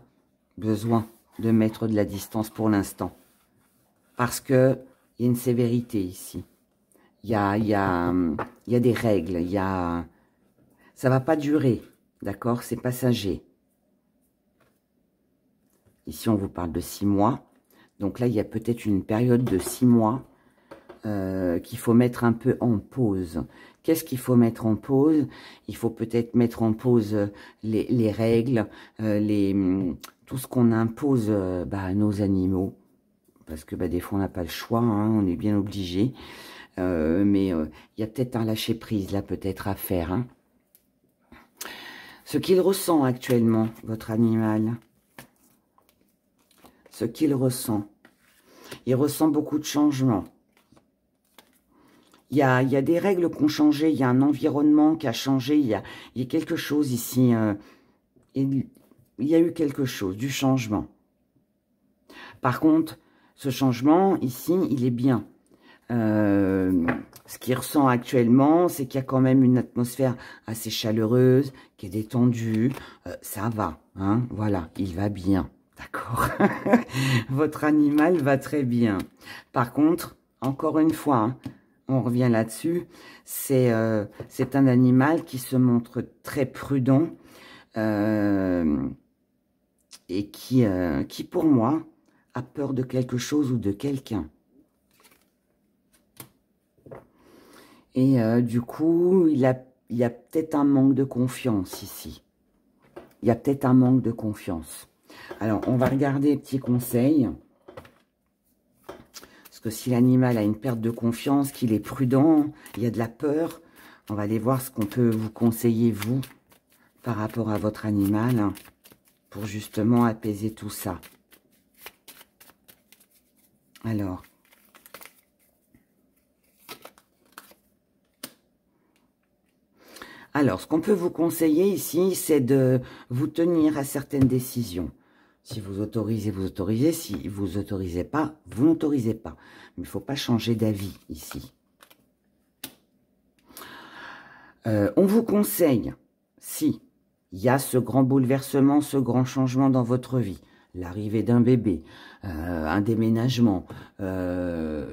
besoin de mettre de la distance pour l'instant. Parce qu'il y a une sévérité ici. Il y a des règles, ça va pas durer, d'accord? C'est passager. Ici, on vous parle de 6 mois. Donc là, il y a peut-être une période de 6 mois qu'il faut mettre un peu en pause. Qu'est-ce qu'il faut mettre en pause? Il faut peut-être mettre en pause les règles, tout ce qu'on impose à nos animaux. Parce que des fois, on n'a pas le choix, hein, on est bien obligé. Mais il y a peut-être un lâcher-prise là, peut-être à faire. Hein. Ce qu'il ressent actuellement, votre animal. Ce qu'il ressent. Il ressent beaucoup de changements. Il y a des règles qui ont changé, il y a un environnement qui a changé, il y a quelque chose ici. Il y a eu quelque chose, du changement. Par contre, ce changement, ici, il est bien. Ce qu'il ressent actuellement, c'est qu'il y a quand même une atmosphère assez chaleureuse, qui est détendue. Ça va, hein, voilà, il va bien. D'accord. Votre animal va très bien. Par contre, encore une fois, hein, on revient là-dessus, c'est un animal qui se montre très prudent et qui, pour moi, a peur de quelque chose ou de quelqu'un. Et du coup, il y a peut-être un manque de confiance ici. Il y a peut-être un manque de confiance. Alors, on va regarder petits conseils. Parce que si l'animal a une perte de confiance, qu'il est prudent, il y a de la peur, on va aller voir ce qu'on peut vous conseiller, vous, par rapport à votre animal, hein, pour justement apaiser tout ça. Alors, ce qu'on peut vous conseiller ici, c'est de vous tenir à certaines décisions. Si vous autorisez, vous autorisez. Si vous autorisez pas, vous n'autorisez pas. Mais il ne faut pas changer d'avis ici. On vous conseille, si il y a ce grand bouleversement, ce grand changement dans votre vie, l'arrivée d'un bébé, un déménagement, un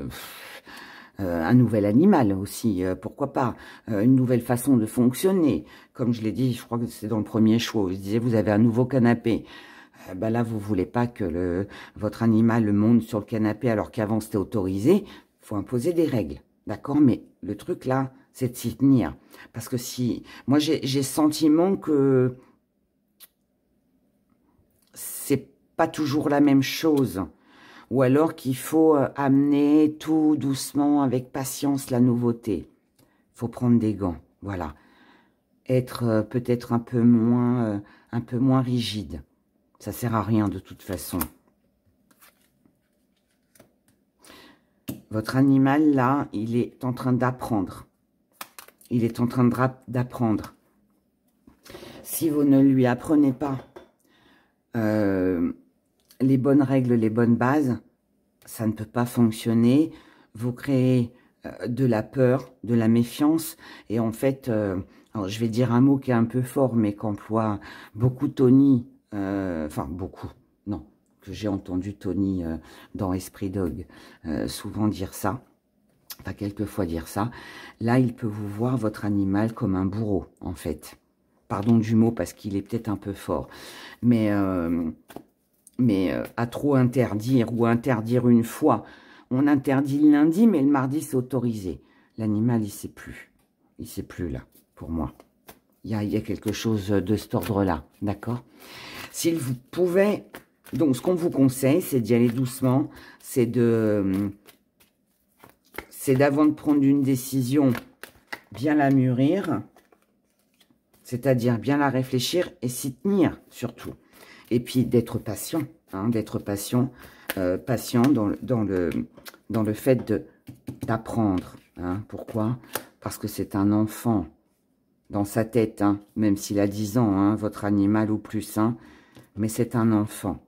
nouvel animal aussi, pourquoi pas, une nouvelle façon de fonctionner. Comme je l'ai dit, je crois que c'est dans le premier choix, je disais, vous avez un nouveau canapé. Là, vous voulez pas que votre animal monte sur le canapé alors qu'avant c'était autorisé. Il faut imposer des règles, d'accord? Mais le truc là, c'est de s'y tenir. Parce que si... Moi, j'ai le sentiment que c'est pas toujours la même chose. Ou alors qu'il faut amener tout doucement, avec patience, la nouveauté. Il faut prendre des gants, voilà. Être peut-être un peu moins rigide. Ça sert à rien de toute façon. Votre animal, là, il est en train d'apprendre. Il est en train d'apprendre. Si vous ne lui apprenez pas les bonnes règles, les bonnes bases, ça ne peut pas fonctionner. Vous créez de la peur, de la méfiance. Et en fait, alors je vais dire un mot qui est un peu fort, mais qu'emploie beaucoup Tony... enfin, beaucoup, non, que j'ai entendu Tony dans Esprit Dog souvent dire ça, enfin, quelquefois dire ça. Là, il peut vous voir, votre animal, comme un bourreau, en fait. Pardon du mot, parce qu'il est peut-être un peu fort. Mais à trop interdire, ou interdire une fois, on interdit le lundi, mais le mardi, c'est autorisé. L'animal, il sait plus. Il sait plus, là, pour moi. Il y a quelque chose de cet ordre-là, d'accord? S'il vous pouvait... Donc, ce qu'on vous conseille, c'est d'y aller doucement. C'est d'avant de prendre une décision, bien la mûrir. C'est-à-dire bien la réfléchir et s'y tenir, surtout. Et puis, d'être patient. Hein, d'être patient. Patient dans le fait d'apprendre. Hein. Pourquoi? Parce que c'est un enfant dans sa tête, hein, même s'il a 10 ans, hein, votre animal ou plus, hein, mais c'est un enfant,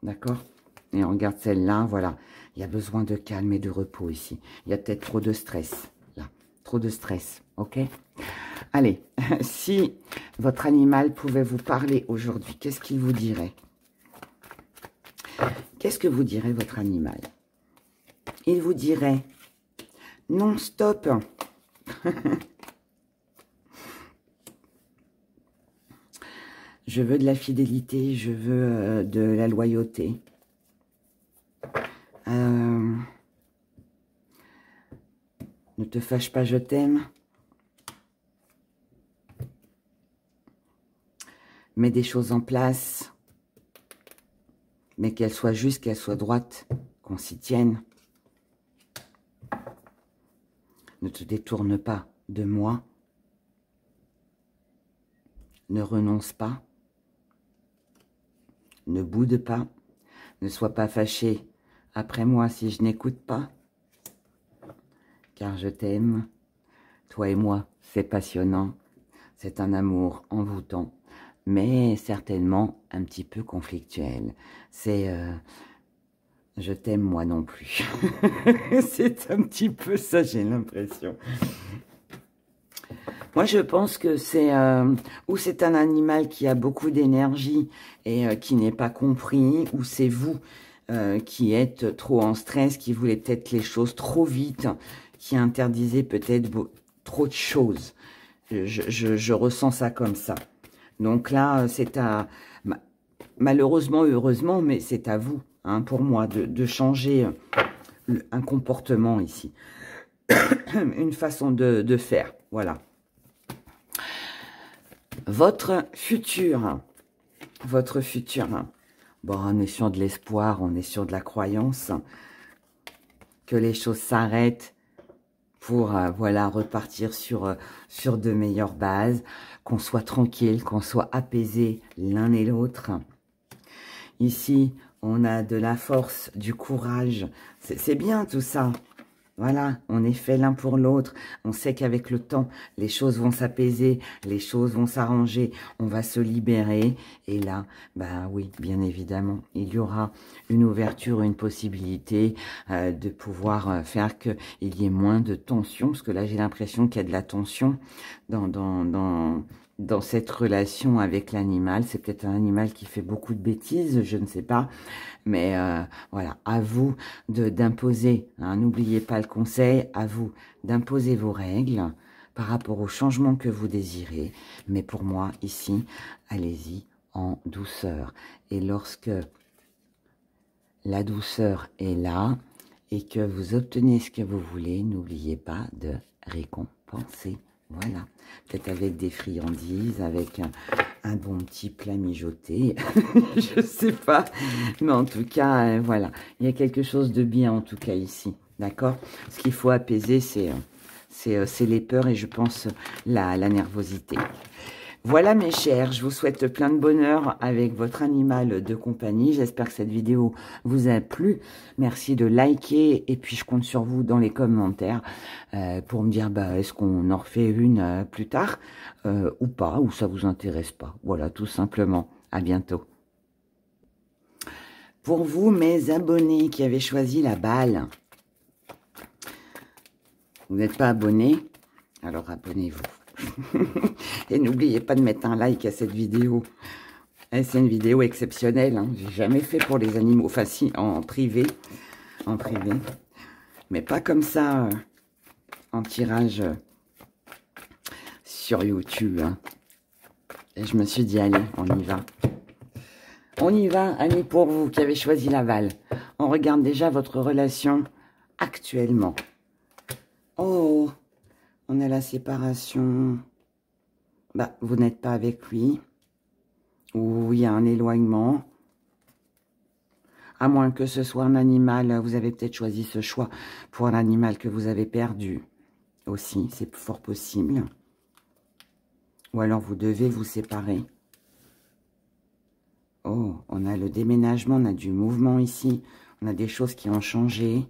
d'accord? Et on regarde celle-là, voilà, il y a besoin de calme et de repos ici. Il y a peut-être trop de stress, là, trop de stress, ok? Allez, si votre animal pouvait vous parler aujourd'hui, qu'est-ce qu'il vous dirait? Qu'est-ce que vous dirait votre animal? Il vous dirait, non, stop. Je veux de la fidélité, je veux de la loyauté. Ne te fâche pas, je t'aime. Mets des choses en place, mais qu'elles soient justes, qu'elles soient droites, qu'on s'y tienne. Ne te détourne pas de moi. Ne renonce pas. Ne boude pas. Ne sois pas fâché après moi si je n'écoute pas. Car je t'aime. Toi et moi, c'est passionnant. C'est un amour envoûtant, mais certainement un petit peu conflictuel. C'est... je t'aime moi non plus. C'est un petit peu ça, j'ai l'impression. Moi, je pense que c'est ou c'est un animal qui a beaucoup d'énergie et qui n'est pas compris, ou c'est vous qui êtes trop en stress, qui voulez peut-être les choses trop vite, qui interdisez peut-être trop de choses. Je ressens ça comme ça. Donc là, c'est à... Malheureusement, heureusement, mais c'est à vous, hein, pour moi, de changer un comportement ici. Une façon de faire, voilà. Votre futur. Bon, on est sur de l'espoir, on est sur de la croyance. Que les choses s'arrêtent pour, voilà, repartir sur de meilleures bases. Qu'on soit tranquille, qu'on soit apaisé l'un et l'autre. Ici, on a de la force, du courage. C'est bien tout ça. Voilà, on est fait l'un pour l'autre. On sait qu'avec le temps, les choses vont s'apaiser, les choses vont s'arranger, on va se libérer. Et là, bah oui, bien évidemment, il y aura une ouverture, une possibilité de pouvoir faire qu'il y ait moins de tension. Parce que là, j'ai l'impression qu'il y a de la tension dans cette relation avec l'animal. C'est peut-être un animal qui fait beaucoup de bêtises, je ne sais pas. Mais voilà, à vous d'imposer, hein, n'oubliez pas le conseil, à vous d'imposer vos règles par rapport au changement que vous désirez. Mais pour moi, ici, allez-y en douceur. Et lorsque la douceur est là et que vous obtenez ce que vous voulez, n'oubliez pas de récompenser. Voilà, peut-être avec des friandises, avec un bon petit plat mijoté, je sais pas, mais en tout cas, voilà, il y a quelque chose de bien en tout cas ici, d'accord? Ce qu'il faut apaiser, c'est les peurs et je pense la nervosité. Voilà mes chers, je vous souhaite plein de bonheur avec votre animal de compagnie. J'espère que cette vidéo vous a plu. Merci de liker et puis je compte sur vous dans les commentaires pour me dire bah, est-ce qu'on en refait une plus tard ou pas, ou ça vous intéresse pas. Voilà, tout simplement. À bientôt. Pour vous, mes abonnés qui avaient choisi la balle, vous n'êtes pas abonnés, alors abonnez-vous. Et n'oubliez pas de mettre un like à cette vidéo. C'est une vidéo exceptionnelle. Hein. J'ai jamais fait pour les animaux. Enfin, si, en privé. En privé. Mais pas comme ça, en tirage sur YouTube. Hein. Et je me suis dit, allez, on y va. On y va, allez, pour vous qui avez choisi l'aval. On regarde déjà votre relation actuellement. Oh, On a la séparation. Bah, vous n'êtes pas avec lui. Ou il y a un éloignement. À moins que ce soit un animal, vous avez peut-être choisi ce choix pour un animal que vous avez perdu. Aussi, c'est fort possible. Ou alors vous devez vous séparer. Oh, on a le déménagement, on a du mouvement ici. On a des choses qui ont changé.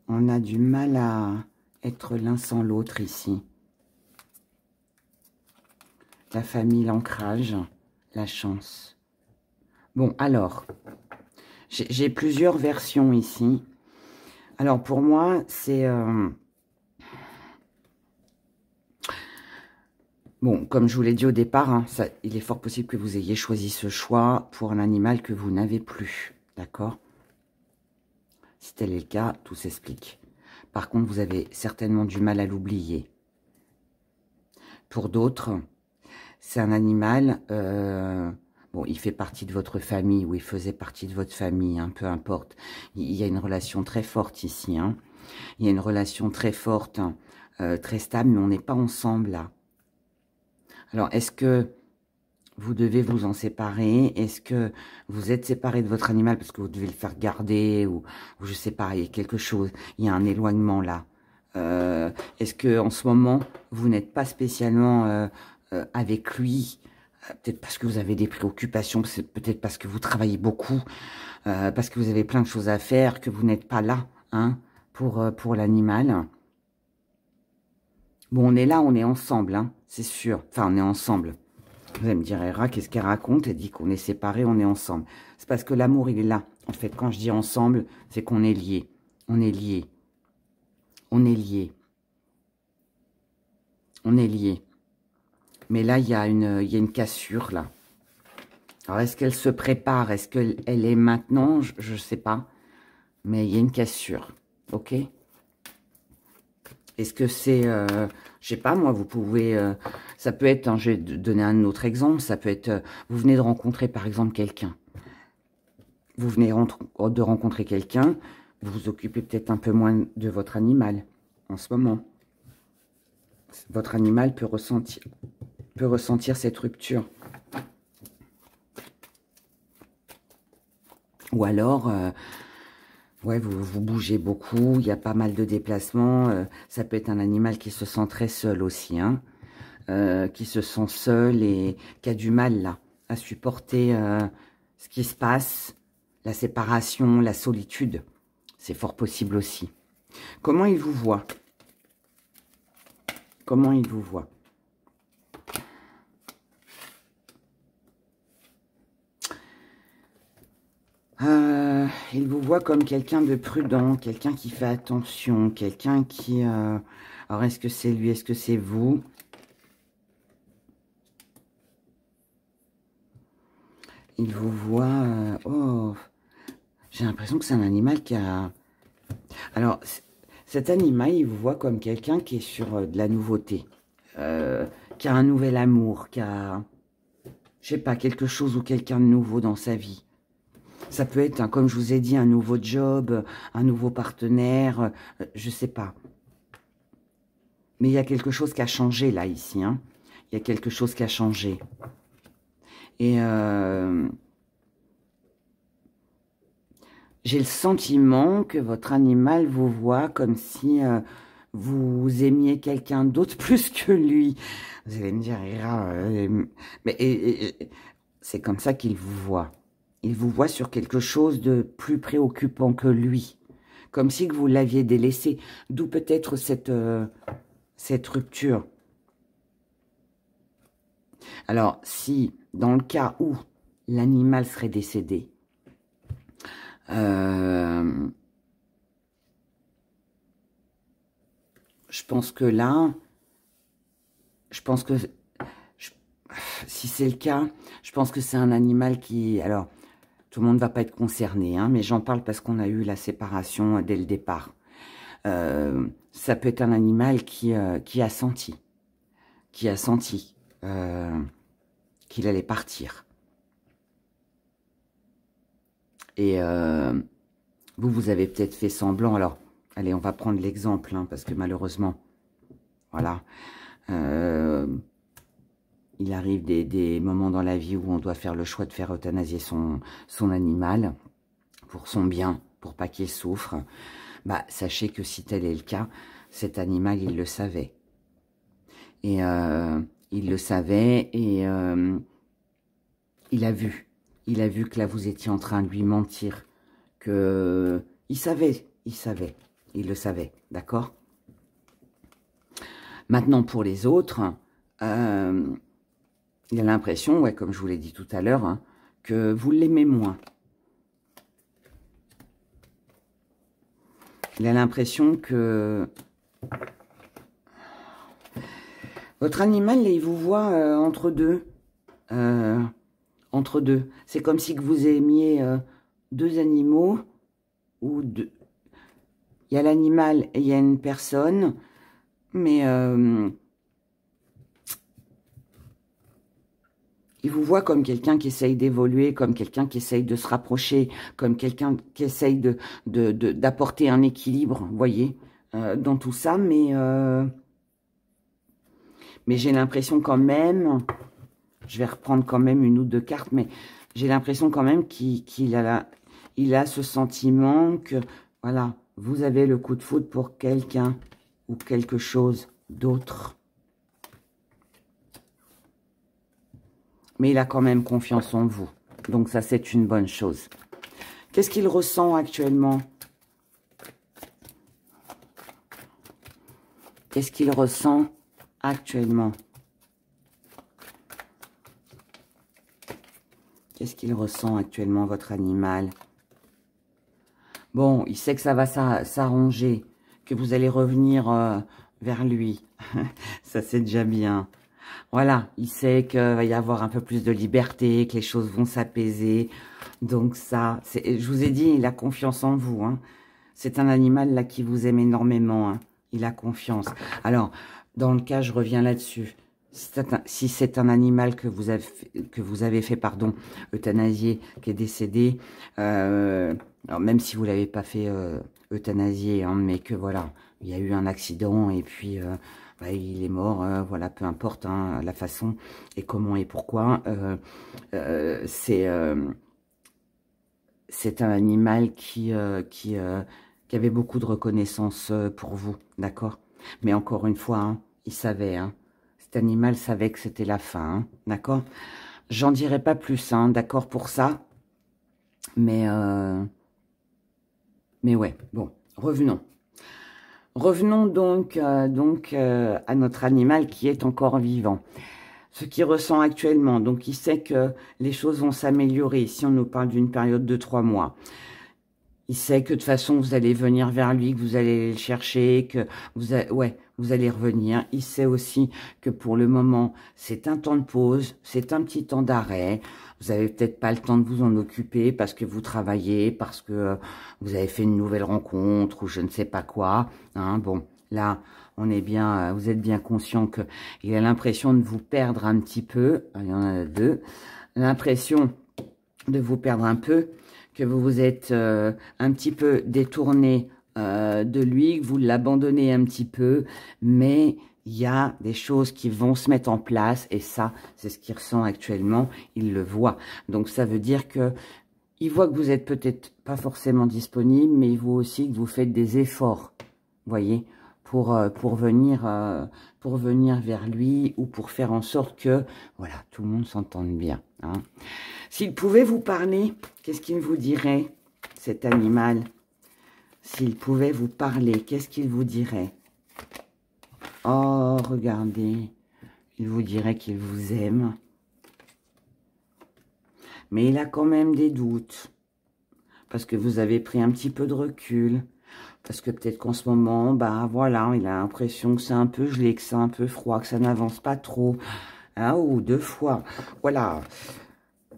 On a du mal à être l'un sans l'autre ici. La famille, l'ancrage, la chance. Bon, alors, j'ai plusieurs versions ici. Alors, pour moi, c'est... bon, comme je vous l'ai dit au départ, hein, il est fort possible que vous ayez choisi ce choix pour un animal que vous n'avez plus. D'accord? Si tel est le cas, tout s'explique. Par contre, vous avez certainement du mal à l'oublier. Pour d'autres, c'est un animal... bon, il fait partie de votre famille ou il faisait partie de votre famille, hein, peu importe. Il y a une relation très forte ici. Hein. Il y a une relation très forte, hein, très stable, mais on n'est pas ensemble là. Alors, est-ce que vous devez vous en séparer? Est-ce que vous êtes séparé de votre animal parce que vous devez le faire garder ou je sais pas, il y a quelque chose, il y a un éloignement là. Est-ce que en ce moment, vous n'êtes pas spécialement avec lui? Peut-être parce que vous avez des préoccupations, peut-être parce que vous travaillez beaucoup, parce que vous avez plein de choses à faire, que vous n'êtes pas là hein, pour l'animal. Bon, on est là, on est ensemble, hein, c'est sûr. Enfin, on est ensemble. Vous allez me dire, Hera, qu'est-ce qu'elle raconte? Elle dit qu'on est séparés, on est ensemble. C'est parce que l'amour, il est là. En fait, quand je dis ensemble, c'est qu'on est liés. On est liés. On est liés. On est liés. Mais là, il y a une cassure, là. Alors, est-ce qu'elle se prépare? Est-ce qu'elle est maintenant? Je ne sais pas. Mais il y a une cassure. Ok? Est-ce que c'est... je sais pas, moi, vous pouvez... ça peut être... Hein, je vais donner un autre exemple. Ça peut être... vous venez de rencontrer, par exemple, quelqu'un. Vous venez de rencontrer quelqu'un. Vous vous occupez peut-être un peu moins de votre animal en ce moment. Votre animal peut ressentir cette rupture. Ou alors... ouais, vous bougez beaucoup, il y a pas mal de déplacements. Ça peut être un animal qui se sent très seul aussi, hein, qui se sent seul et qui a du mal là à supporter ce qui se passe, la séparation, la solitude. C'est fort possible aussi. Comment il vous voit? Comment il vous voit? Il vous voit comme quelqu'un de prudent, quelqu'un qui fait attention, quelqu'un qui... alors, est-ce que c'est lui, est-ce que c'est vous? Il vous voit... oh, j'ai l'impression que c'est un animal qui a... Alors, cet animal, il vous voit comme quelqu'un qui est sur de la nouveauté, qui a un nouvel amour, qui a... je sais pas, quelque chose ou quelqu'un de nouveau dans sa vie. Ça peut être, hein, comme je vous ai dit, un nouveau job, un nouveau partenaire, je sais pas. Mais il y a quelque chose qui a changé là, ici. Hein. Il y a quelque chose qui a changé. Et j'ai le sentiment que votre animal vous voit comme si vous aimiez quelqu'un d'autre plus que lui. Vous allez me dire, Hera, mais c'est comme ça qu'il vous voit. Il vous voit sur quelque chose de plus préoccupant que lui. Comme si que vous l'aviez délaissé. D'où peut-être cette rupture. Alors, si, dans le cas où l'animal serait décédé, je pense que là, si c'est le cas, je pense que c'est un animal qui... Alors, tout le monde ne va pas être concerné, hein, mais j'en parle parce qu'on a eu la séparation dès le départ. Ça peut être un animal qui a senti qu'il allait partir. Et vous avez peut-être fait semblant. Alors, allez, on va prendre l'exemple, hein, parce que malheureusement, voilà, il arrive des moments dans la vie où on doit faire le choix de faire euthanasier son animal pour son bien, pour pas qu'il souffre. Bah, sachez que si tel est le cas, cet animal, il le savait. Et il le savait et il a vu. Il a vu que là, vous étiez en train de lui mentir. Que il savait, il le savait, d'accord? Maintenant, pour les autres, il a l'impression, ouais, comme je vous l'ai dit tout à l'heure, hein, que vous l'aimez moins. Il a l'impression que votre animal, là, il vous voit entre deux. Entre deux. C'est comme si que vous aimiez deux animaux ou deux. Il y a l'animal et il y a une personne, mais il vous voit comme quelqu'un qui essaye d'évoluer, comme quelqu'un qui essaye de se rapprocher, comme quelqu'un qui essaye d'apporter un équilibre, vous voyez, dans tout ça, mais j'ai l'impression quand même, je vais reprendre quand même une ou deux cartes, mais j'ai l'impression quand même qu'il a ce sentiment que, voilà, vous avez le coup de foudre pour quelqu'un ou quelque chose d'autre. Mais il a quand même confiance en vous. Donc ça, c'est une bonne chose. Qu'est-ce qu'il ressent actuellement? Qu'est-ce qu'il ressent actuellement? Qu'est-ce qu'il ressent actuellement, votre animal? Bon, il sait que ça va s'arranger, que vous allez revenir vers lui. Ça, c'est déjà bien. Voilà, il sait qu'il va y avoir un peu plus de liberté, que les choses vont s'apaiser. Donc ça, je vous ai dit, il a confiance en vous. Hein. C'est un animal là qui vous aime énormément. Hein. Il a confiance. Alors, dans le cas, je reviens là-dessus. Si c'est un animal que vous avez fait, pardon, euthanasier, qui est décédé, alors même si vous l'avez pas fait euthanasier, hein, mais que voilà, il y a eu un accident et puis bah, il est mort, voilà, peu importe hein, la façon et comment et pourquoi, c'est un animal qui avait beaucoup de reconnaissance pour vous, d'accord? Mais encore une fois, hein, il savait, hein, cet animal savait que c'était la fin, hein, d'accord? J'en dirai pas plus, hein, d'accord pour ça, mais ouais, bon, revenons. Revenons donc, à notre animal qui est encore vivant. Ce qu'il ressent actuellement, donc il sait que les choses vont s'améliorer. Si on nous parle d'une période de 3 mois, il sait que de toute façon vous allez venir vers lui, que vous allez le chercher, que vous allez revenir. Il sait aussi que pour le moment, c'est un temps de pause, c'est un petit temps d'arrêt. Vous avez peut-être pas le temps de vous en occuper parce que vous travaillez, parce que vous avez fait une nouvelle rencontre ou je ne sais pas quoi. Hein, bon, là, on est bien, vous êtes bien conscient que il a l'impression de vous perdre un petit peu. Il y en a deux. L'impression de vous perdre un peu, que vous vous êtes un petit peu détourné de lui, que vous l'abandonnez un petit peu, mais il y a des choses qui vont se mettre en place et ça, c'est ce qu'il ressent actuellement, il le voit. Donc ça veut dire que il voit que vous êtes peut-être pas forcément disponible, mais il voit aussi que vous faites des efforts, voyez, pour venir vers lui ou pour faire en sorte que, voilà, tout le monde s'entende bien. Hein. S'il pouvait vous parler, qu'est-ce qu'il vous dirait, cet animal? S'il pouvait vous parler, qu'est-ce qu'il vous dirait? Oh, regardez, il vous dirait qu'il vous aime. Mais il a quand même des doutes. Parce que vous avez pris un petit peu de recul. Parce que peut-être qu'en ce moment, bah voilà, il a l'impression que c'est un peu gelé, que c'est un peu froid, que ça n'avance pas trop. Ah, ou 2 fois. Voilà.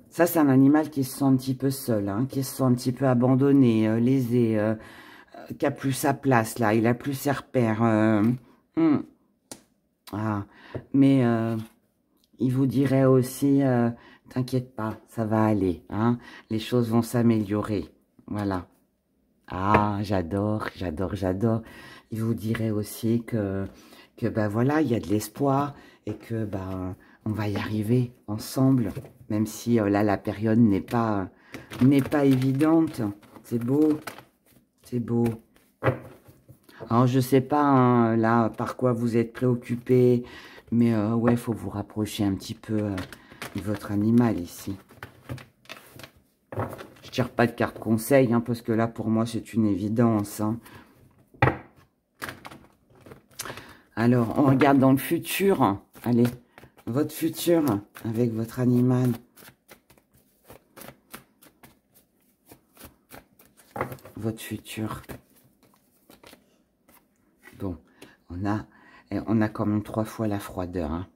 Ça, c'est un animal qui se sent un petit peu seul, hein, qui se sent un petit peu abandonné, lésé, qui a plus sa place, là. Il a plus ses repères. Ah, mais il vous dirait aussi, t'inquiète pas, ça va aller, hein. Les choses vont s'améliorer. Voilà. Ah, j'adore, j'adore, j'adore. Il vous dirait aussi que bah voilà, il y a de l'espoir et que bah on va y arriver ensemble, même si là la période n'est pas évidente. C'est beau, c'est beau. Alors je sais pas hein, là par quoi vous êtes préoccupé, mais ouais, faut vous rapprocher un petit peu de votre animal ici. Je tire pas de carte conseil, hein, parce que là, pour moi, c'est une évidence. Hein. Alors, on regarde dans le futur. Allez, votre futur avec votre animal. Votre futur. Bon, on a quand même 3 fois la froideur. Hein.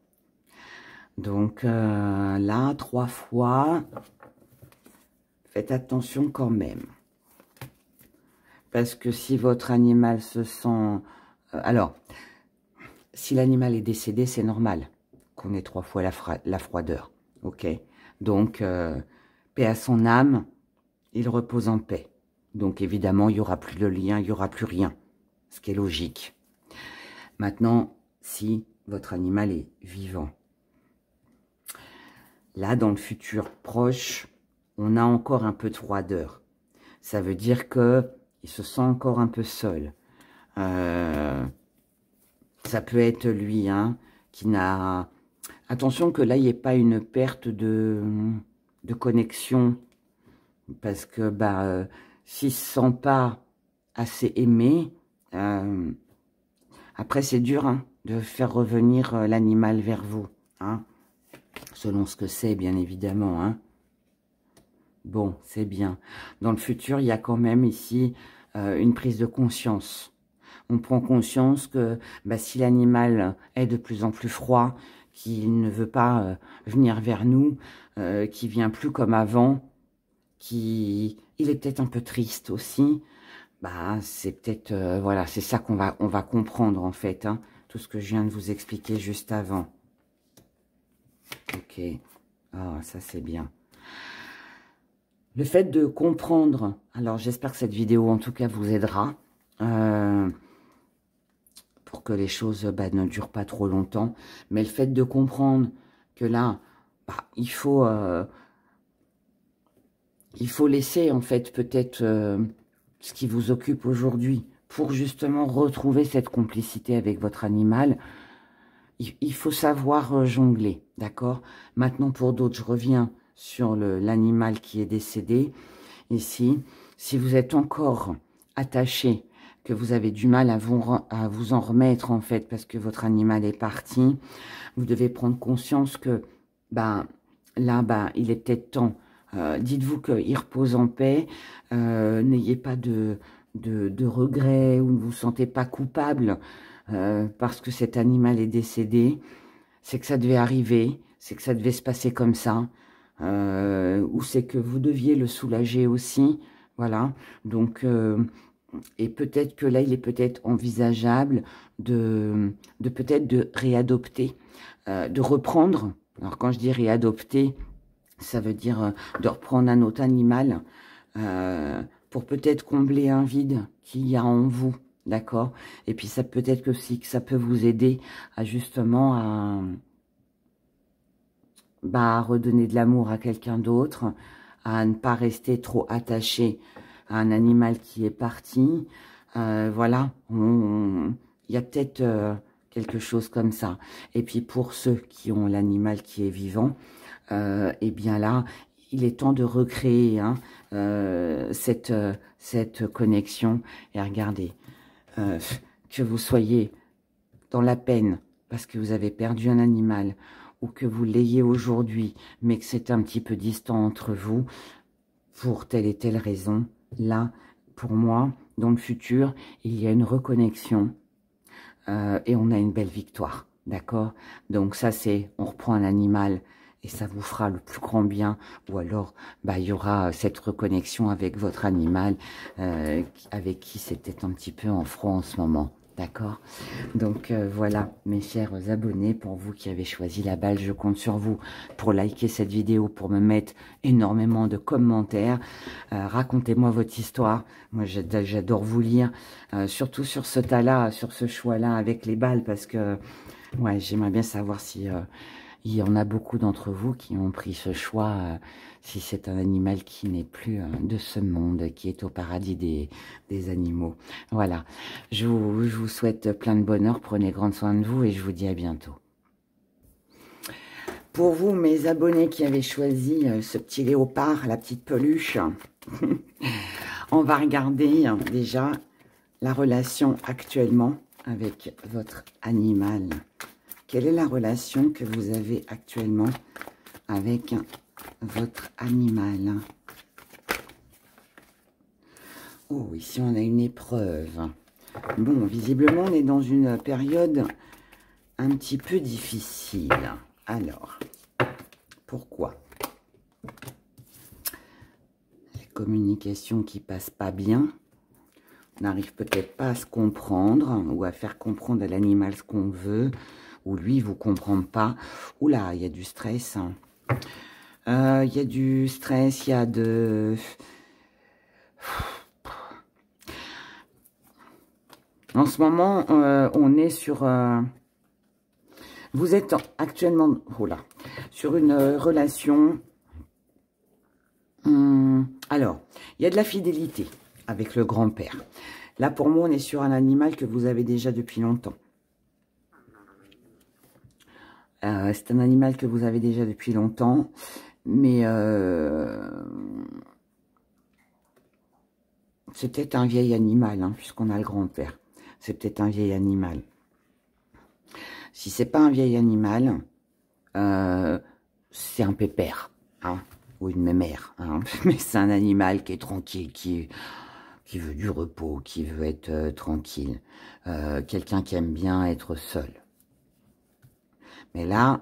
Donc, là, 3 fois... Faites attention quand même. Parce que si votre animal se sent... alors, si l'animal est décédé, c'est normal qu'on ait 3 fois la froideur. Ok. Donc, paix à son âme, il repose en paix. Donc, évidemment, il n'y aura plus de lien, il n'y aura plus rien. Ce qui est logique. Maintenant, si votre animal est vivant. Là, dans le futur proche, on a encore un peu de froideur. Ça veut dire que il se sent encore un peu seul. Ça peut être lui, hein, qui n'a... Attention que là, il n'y ait pas une perte de connexion. Parce que bah, s'il ne se sent pas assez aimé, après c'est dur hein, de faire revenir l'animal vers vous. Hein, selon ce que c'est, bien évidemment. Hein. Bon, c'est bien. Dans le futur, il y a quand même ici une prise de conscience. On prend conscience que bah, si l'animal est de plus en plus froid, qu'il ne veut pas venir vers nous, qu'il vient plus comme avant, il est peut-être un peu triste aussi, bah c'est peut-être voilà, c'est ça qu'on va comprendre en fait, hein, tout ce que je viens de vous expliquer juste avant. Ok, ah ça c'est bien. Le fait de comprendre, alors j'espère que cette vidéo en tout cas vous aidera, pour que les choses bah, ne durent pas trop longtemps, mais le fait de comprendre que là, bah, il faut laisser en fait peut-être ce qui vous occupe aujourd'hui pour justement retrouver cette complicité avec votre animal. Il faut savoir jongler, d'accord? Maintenant pour d'autres, je reviens sur l'animal qui est décédé. Ici, si vous êtes encore attaché, que vous avez du mal à vous en remettre en fait parce que votre animal est parti, vous devez prendre conscience que ben, là, ben, il est peut-être temps. Dites-vous qu'il repose en paix, n'ayez pas de regrets ou ne vous sentez pas coupable parce que cet animal est décédé. C'est que ça devait arriver, c'est que ça devait se passer comme ça, ou c'est que vous deviez le soulager aussi, voilà. Donc, et peut-être que là, il est peut-être envisageable de peut-être de réadopter, de reprendre. Alors, quand je dis réadopter, ça veut dire de reprendre un autre animal pour peut-être combler un vide qu'il y a en vous, d'accord? Et puis, ça peut-être que aussi que ça peut vous aider à justement à redonner de l'amour à quelqu'un d'autre, à ne pas rester trop attaché à un animal qui est parti. Voilà, il y a peut-être quelque chose comme ça. Et puis pour ceux qui ont l'animal qui est vivant, eh bien là, il est temps de recréer hein, cette connexion. Et regardez, que vous soyez dans la peine parce que vous avez perdu un animal, ou que vous l'ayez aujourd'hui, mais que c'est un petit peu distant entre vous, pour telle et telle raison, là, pour moi, dans le futur, il y a une reconnexion et on a une belle victoire, d'accord? Donc ça, c'est, on reprend un animal et ça vous fera le plus grand bien, ou alors, bah, il y aura cette reconnexion avec votre animal avec qui c'était un petit peu en froid en ce moment, D'accord? Donc voilà, mes chers abonnés, pour vous qui avez choisi la balle, je compte sur vous pour liker cette vidéo, pour me mettre énormément de commentaires. Racontez-moi votre histoire. Moi, j'adore vous lire, surtout sur ce tas-là, sur ce choix-là avec les balles, parce que ouais, j'aimerais bien savoir si il y en a beaucoup d'entre vous qui ont pris ce choix, si c'est un animal qui n'est plus de ce monde, qui est au paradis des animaux. Voilà, je vous souhaite plein de bonheur, prenez grand soin de vous et je vous dis à bientôt. Pour vous, mes abonnés qui avaient choisi ce petit léopard, la petite peluche, on va regarder déjà la relation actuellement avec votre animal. Quelle est la relation que vous avez actuellement avec votre animal? Oh, ici on a une épreuve. Bon, visiblement on est dans une période un petit peu difficile. Alors, pourquoi? Les communications qui passent pas bien. On n'arrive peut-être pas à se comprendre ou à faire comprendre à l'animal ce qu'on veut. Ou lui, il vous comprend pas. Oula, il y a du stress. Il y a du stress, il y a de... En ce moment, on est sur... Vous êtes actuellement... Oula, sur une relation... alors, il y a de la fidélité avec le grand-père. Là, pour moi, on est sur un animal que vous avez déjà depuis longtemps. C'est un animal que vous avez déjà depuis longtemps, mais c'est peut-être un vieil animal, hein, puisqu'on a le grand-père. C'est peut-être un vieil animal. Si c'est pas un vieil animal, c'est un pépère, hein, ou une mémère, hein, mais c'est un animal qui est tranquille, qui veut du repos, qui veut être tranquille, quelqu'un qui aime bien être seul. Mais là,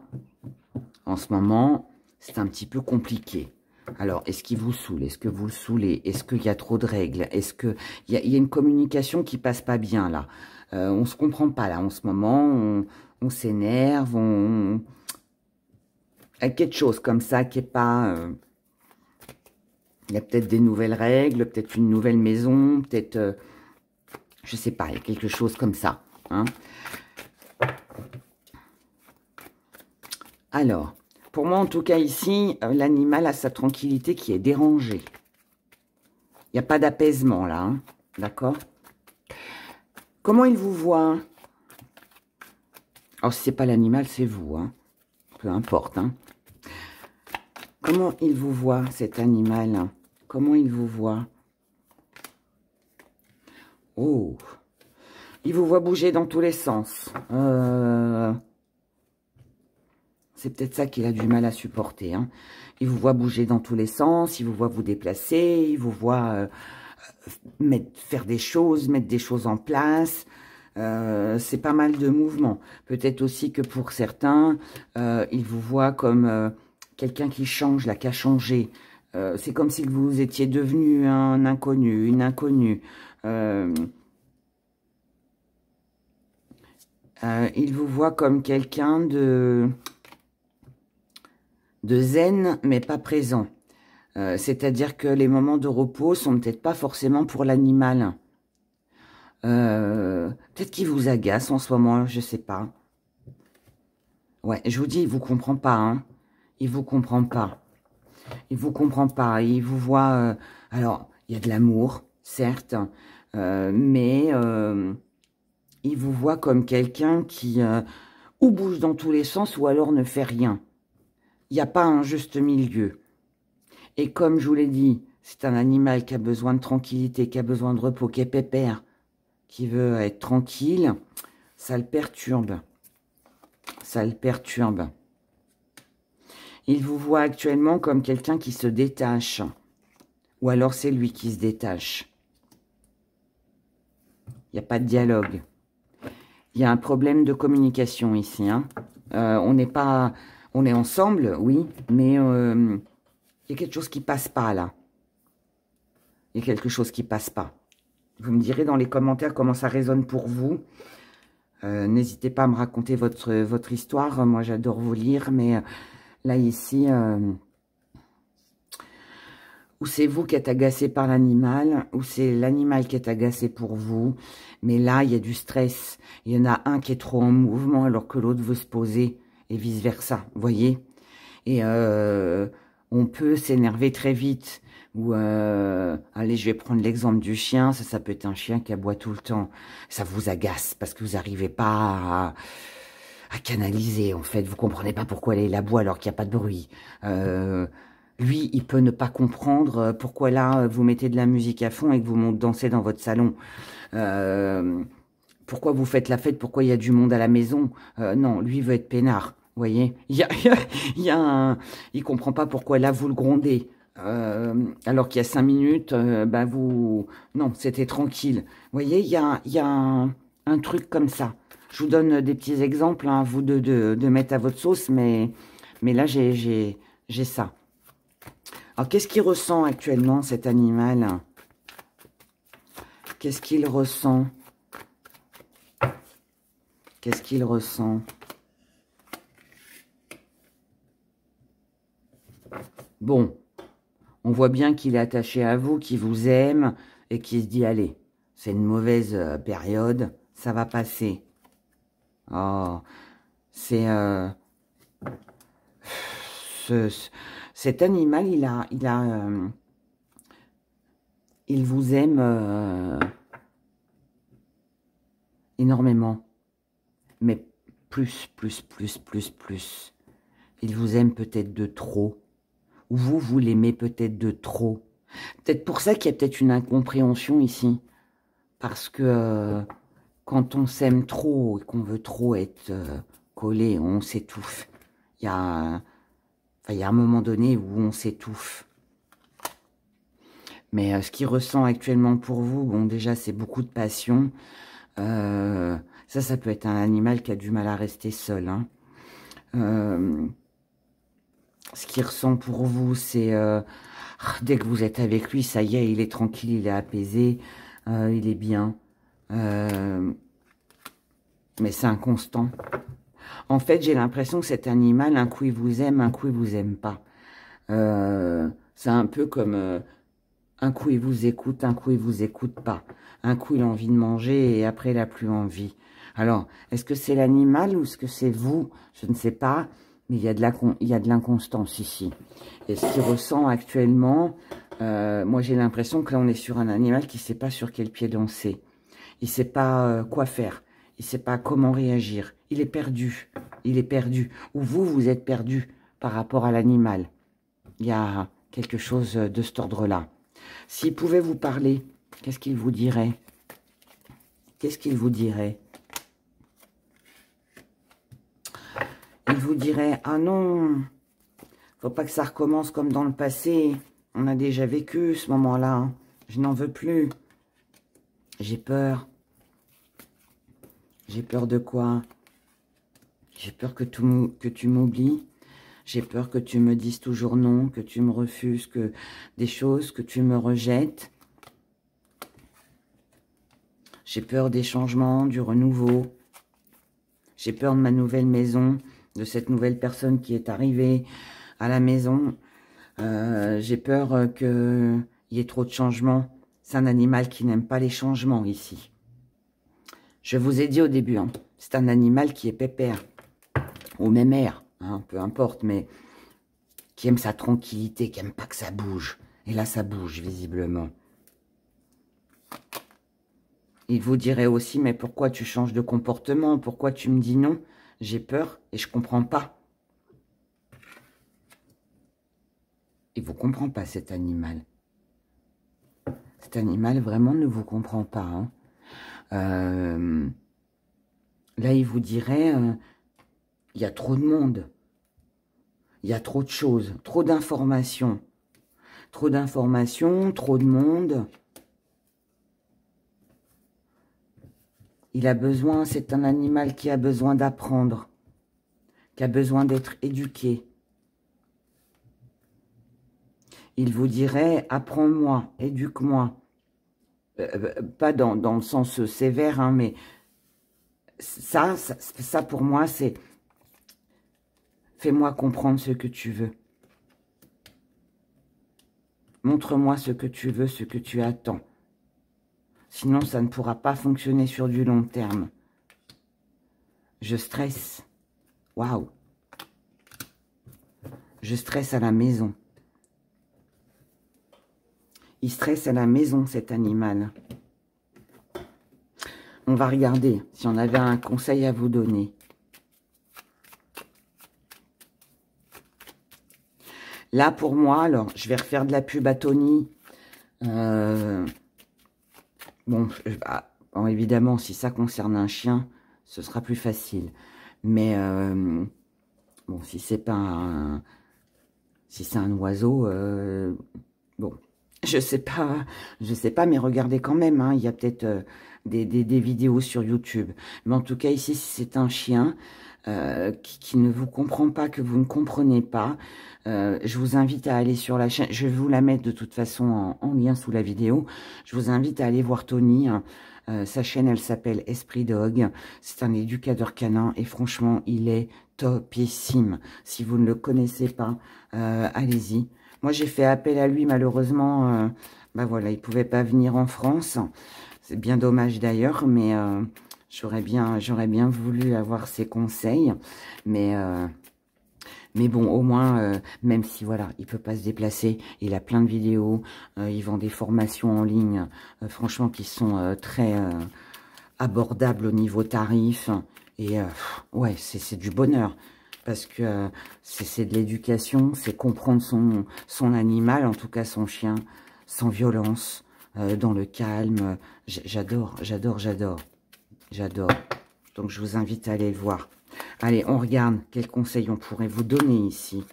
en ce moment, c'est un petit peu compliqué. Alors, est-ce qu'il vous saoule? Est-ce que vous le saoulez? Est-ce qu'il y a trop de règles? Est-ce qu'il y a une communication qui passe pas bien, là? On se comprend pas, là, en ce moment. On s'énerve, il y a quelque chose comme ça qui est pas... il y a peut-être des nouvelles règles, peut-être une nouvelle maison, peut-être... je sais pas, il y a quelque chose comme ça, hein. Alors, pour moi, en tout cas, ici, l'animal a sa tranquillité qui est dérangée. Il n'y a pas d'apaisement, là, hein, d'accord? Comment il vous voit? Alors, si ce n'est pas l'animal, c'est vous, hein. Peu importe, hein. Comment il vous voit, cet animal? Comment il vous voit? Oh! Il vous voit bouger dans tous les sens. C'est peut-être ça qu'il a du mal à supporter, hein. Il vous voit bouger dans tous les sens, il vous voit vous déplacer, il vous voit faire des choses, mettre des choses en place. C'est pas mal de mouvements. Peut-être aussi que pour certains, il vous voit comme quelqu'un qui change, là, qui a changé. C'est comme si vous étiez devenu un inconnu, une inconnue. Il vous voit comme quelqu'un de zen, mais pas présent. C'est-à-dire que les moments de repos sont peut-être pas forcément pour l'animal. Peut-être qu'il vous agace en ce moment, je sais pas. Ouais, je vous dis, il vous comprend pas, hein. Il vous comprend pas. Il vous comprend pas. Il vous voit... alors, il y a de l'amour, certes, mais il vous voit comme quelqu'un qui ou bouge dans tous les sens ou alors ne fait rien. Il n'y a pas un juste milieu. Et comme je vous l'ai dit, c'est un animal qui a besoin de tranquillité, qui a besoin de repos, qui est pépère, qui veut être tranquille. Ça le perturbe. Ça le perturbe. Il vous voit actuellement comme quelqu'un qui se détache. Ou alors c'est lui qui se détache. Il n'y a pas de dialogue. Il y a un problème de communication ici, hein. On n'est pas... On est ensemble, oui, mais il y a quelque chose qui passe pas, là. Il y a quelque chose qui passe pas. Vous me direz dans les commentaires comment ça résonne pour vous. N'hésitez pas à me raconter votre histoire. Moi, j'adore vous lire, mais là, ici, ou c'est vous qui êtes agacé par l'animal, ou c'est l'animal qui est agacé pour vous. Mais là, il y a du stress. Il y en a un qui est trop en mouvement alors que l'autre veut se poser, et vice-versa, vous voyez. Et on peut s'énerver très vite. Ou, allez, je vais prendre l'exemple du chien. Ça peut être un chien qui aboie tout le temps. Ça vous agace parce que vous n'arrivez pas à canaliser, en fait. Vous comprenez pas pourquoi il aboie alors qu'il n'y a pas de bruit. Lui, il peut ne pas comprendre pourquoi là, vous mettez de la musique à fond et que vous dansez dans votre salon. Pourquoi vous faites la fête, pourquoi il y a du monde à la maison. Non, lui veut être peinard. Vous voyez, il comprend pas pourquoi là vous le grondez. Alors qu'il y a 5 minutes, non, c'était tranquille. Vous voyez, il y a un truc comme ça. Je vous donne des petits exemples, hein, à vous de mettre à votre sauce, mais là, j'ai ça. Alors, qu'est-ce qu'il ressent actuellement, cet animal? Qu'est-ce qu'il ressent? Qu'est-ce qu'il ressent? Bon, on voit bien qu'il est attaché à vous, qu'il vous aime et qu'il se dit, allez, c'est une mauvaise période, ça va passer. Oh, c'est... cet animal, il vous aime énormément. Mais plus. Il vous aime peut-être de trop. Ou vous l'aimez peut-être de trop. Peut-être pour ça qu'il y a peut-être une incompréhension ici. Parce que quand on s'aime trop et qu'on veut trop être collé, on s'étouffe. Il y a un moment donné où on s'étouffe. Mais ce qu'il ressent actuellement pour vous, bon, déjà, c'est beaucoup de passion. Ça peut être un animal qui a du mal à rester seul. Hein. Ce qu'il ressent pour vous, c'est... dès que vous êtes avec lui, ça y est, il est tranquille, il est apaisé, il est bien. Mais c'est inconstant. En fait, j'ai l'impression que cet animal, un coup il vous aime, un coup il vous aime pas. C'est un peu comme un coup il vous écoute, un coup il vous écoute pas. Un coup il a envie de manger et après il a plus envie. Alors, est-ce que c'est l'animal ou est-ce que c'est vous? Je ne sais pas, mais il y a de l'inconstance ici. Et ce qu'il ressent actuellement, moi j'ai l'impression que là on est sur un animal qui ne sait pas sur quel pied danser. Il ne sait pas quoi faire. Il ne sait pas comment réagir. Il est perdu. Il est perdu. Ou vous êtes perdu par rapport à l'animal. Il y a quelque chose de cet ordre-là. S'il pouvait vous parler, qu'est-ce qu'il vous dirait? Qu'est-ce qu'il vous dirait? Il vous dirait, ah non, faut pas que ça recommence comme dans le passé. On a déjà vécu ce moment-là. Je n'en veux plus. J'ai peur. J'ai peur de quoi? J'ai peur que tu m'oublies. J'ai peur que tu me dises toujours non, que tu me refuses des choses, que tu me rejettes. J'ai peur des changements, du renouveau. J'ai peur de ma nouvelle maison, de cette nouvelle personne qui est arrivée à la maison. J'ai peur qu'il y ait trop de changements. C'est un animal qui n'aime pas les changements ici. Je vous ai dit au début, hein, c'est un animal qui est pépère, ou même air, hein, peu importe, mais qui aime sa tranquillité, qui n'aime pas que ça bouge. Et là, ça bouge, visiblement. Il vous dirait aussi, mais pourquoi tu changes de comportement? Pourquoi tu me dis non? J'ai peur et je comprends pas. Il ne vous comprend pas, cet animal. Cet animal, vraiment, ne vous comprend pas. Hein. Là, il vous dirait, il y a trop de monde. Il y a trop de choses, trop d'informations. Trop d'informations, trop de monde. Il a besoin, c'est un animal qui a besoin d'apprendre, qui a besoin d'être éduqué. Il vous dirait, apprends-moi, éduque-moi. pas dans le sens sévère, hein, mais ça pour moi, c'est fais-moi comprendre ce que tu veux. Montre-moi ce que tu veux, ce que tu attends. Sinon, ça ne pourra pas fonctionner sur du long terme. Je stresse. Waouh. Je stresse à la maison. Il stresse à la maison, cet animal. On va regarder si on avait un conseil à vous donner. Là, pour moi, alors, je vais refaire de la pub à Tony. Bon, évidemment, si ça concerne un chien, ce sera plus facile. Mais, bon, si c'est pas un... Si c'est un oiseau, bon, je sais pas, mais regardez quand même, hein, il y a peut-être des vidéos sur YouTube. Mais en tout cas, ici, si c'est un chien qui ne vous comprend pas, que vous ne comprenez pas, je vous invite à aller sur la chaîne. Je vais vous la mettre de toute façon en lien sous la vidéo. Je vous invite à aller voir Tony. Hein. Sa chaîne, elle s'appelle Esprit Dog. C'est un éducateur canin et franchement, il est topissime. Si vous ne le connaissez pas, allez-y. Moi, j'ai fait appel à lui, malheureusement. Bah voilà, il pouvait pas venir en France. C'est bien dommage d'ailleurs, mais j'aurais bien voulu avoir ses conseils. Mais bon, au moins, même si, voilà, il peut pas se déplacer, il a plein de vidéos, il vend des formations en ligne, franchement, qui sont très abordables au niveau tarif. Et ouais, c'est du bonheur, parce que c'est de l'éducation, c'est comprendre son animal, en tout cas son chien, sans violence, dans le calme. J'adore. Donc, je vous invite à aller le voir. Allez, on regarde quels conseils on pourrait vous donner ici.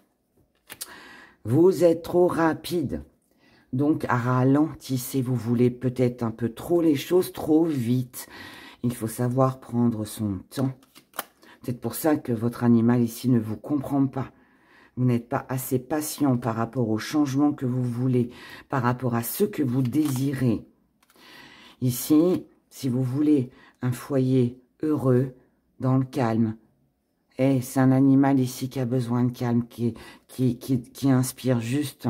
Vous êtes trop rapide. Donc, ralentissez. Vous voulez peut-être un peu trop les choses, trop vite. Il faut savoir prendre son temps. C'est pour ça que votre animal ici ne vous comprend pas. Vous n'êtes pas assez patient par rapport au changement que vous voulez, par rapport à ce que vous désirez. Ici, si vous voulez un foyer heureux, dans le calme, et c'est un animal ici qui a besoin de calme, qui inspire juste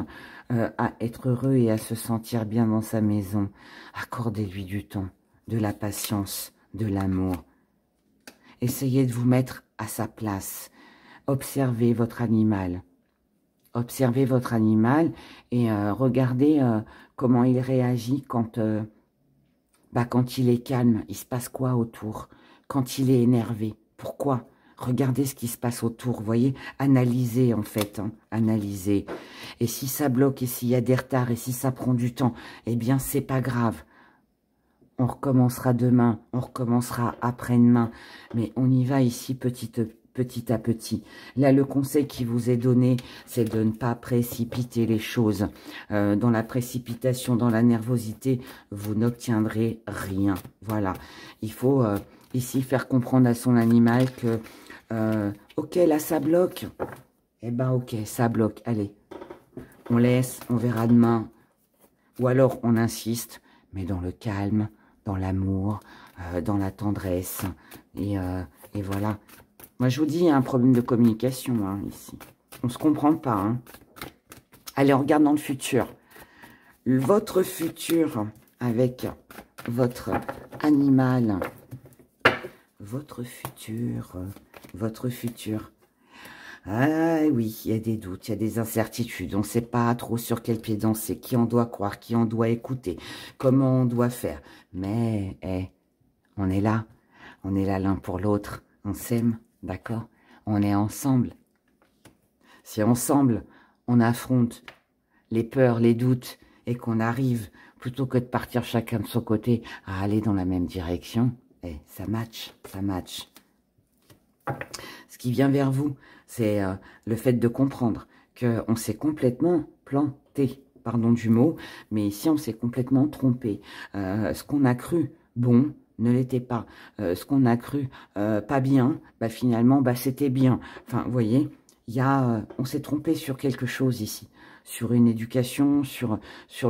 à être heureux et à se sentir bien dans sa maison. Accordez-lui du temps, de la patience, de l'amour. Essayez de vous mettre à sa place. Observez votre animal. Observez votre animal et regardez comment il réagit quand il est calme. Il se passe quoi autour? Quand il est énervé. Pourquoi? Regardez ce qui se passe autour, vous voyez, analysez en fait, hein, analysez. Et si ça bloque, et s'il y a des retards, et si ça prend du temps, eh bien, c'est pas grave. On recommencera demain, on recommencera après-demain, mais on y va ici petit à petit. Là, le conseil qui vous est donné, c'est de ne pas précipiter les choses. Dans la précipitation, dans la nervosité, vous n'obtiendrez rien. Voilà, il faut ici faire comprendre à son animal que ok, là, ça bloque. Eh ben, ok, ça bloque. Allez, on laisse, on verra demain. Ou alors, on insiste, mais dans le calme, dans l'amour, dans la tendresse. Et voilà. Moi, je vous dis, il y a un problème de communication, hein, ici. On ne se comprend pas, hein. Allez, on regarde dans le futur. Votre futur avec votre animal. Votre futur. Ah oui, il y a des doutes, il y a des incertitudes. On ne sait pas trop sur quel pied danser, qui on doit croire, qui on doit écouter, comment on doit faire. Mais, on est là l'un pour l'autre. On s'aime, d'accord? On est ensemble. Si ensemble, on affronte les peurs, les doutes, et qu'on arrive, plutôt que de partir chacun de son côté, à aller dans la même direction, ça match, ça match. Ce qui vient vers vous, c'est le fait de comprendre qu'on s'est complètement planté, pardon du mot, mais ici on s'est complètement trompé. Ce qu'on a cru bon ne l'était pas. Ce qu'on a cru pas bien, finalement c'était bien. Enfin, vous voyez, on s'est trompé sur quelque chose ici, sur une éducation, sur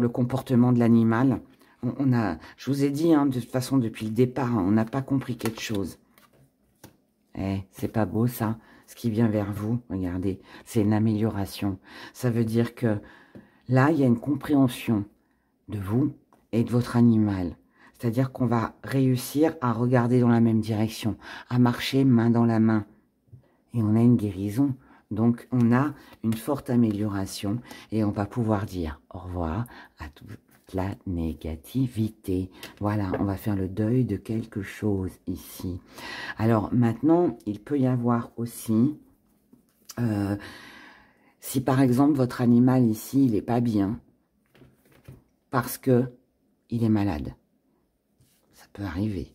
le comportement de l'animal. je vous ai dit, hein, de toute façon, depuis le départ, hein, on n'a pas compris quelque chose. C'est pas beau, ça, ce qui vient vers vous. Regardez, c'est une amélioration. Ça veut dire que là, il y a une compréhension de vous et de votre animal. C'est-à-dire qu'on va réussir à regarder dans la même direction, à marcher main dans la main. Et on a une guérison. Donc, on a une forte amélioration et on va pouvoir dire au revoir à toute la négativité. Voilà, on va faire le deuil de quelque chose ici. Alors, maintenant, il peut y avoir aussi, si par exemple, votre animal ici, il n'est pas bien, parce que il est malade. Ça peut arriver.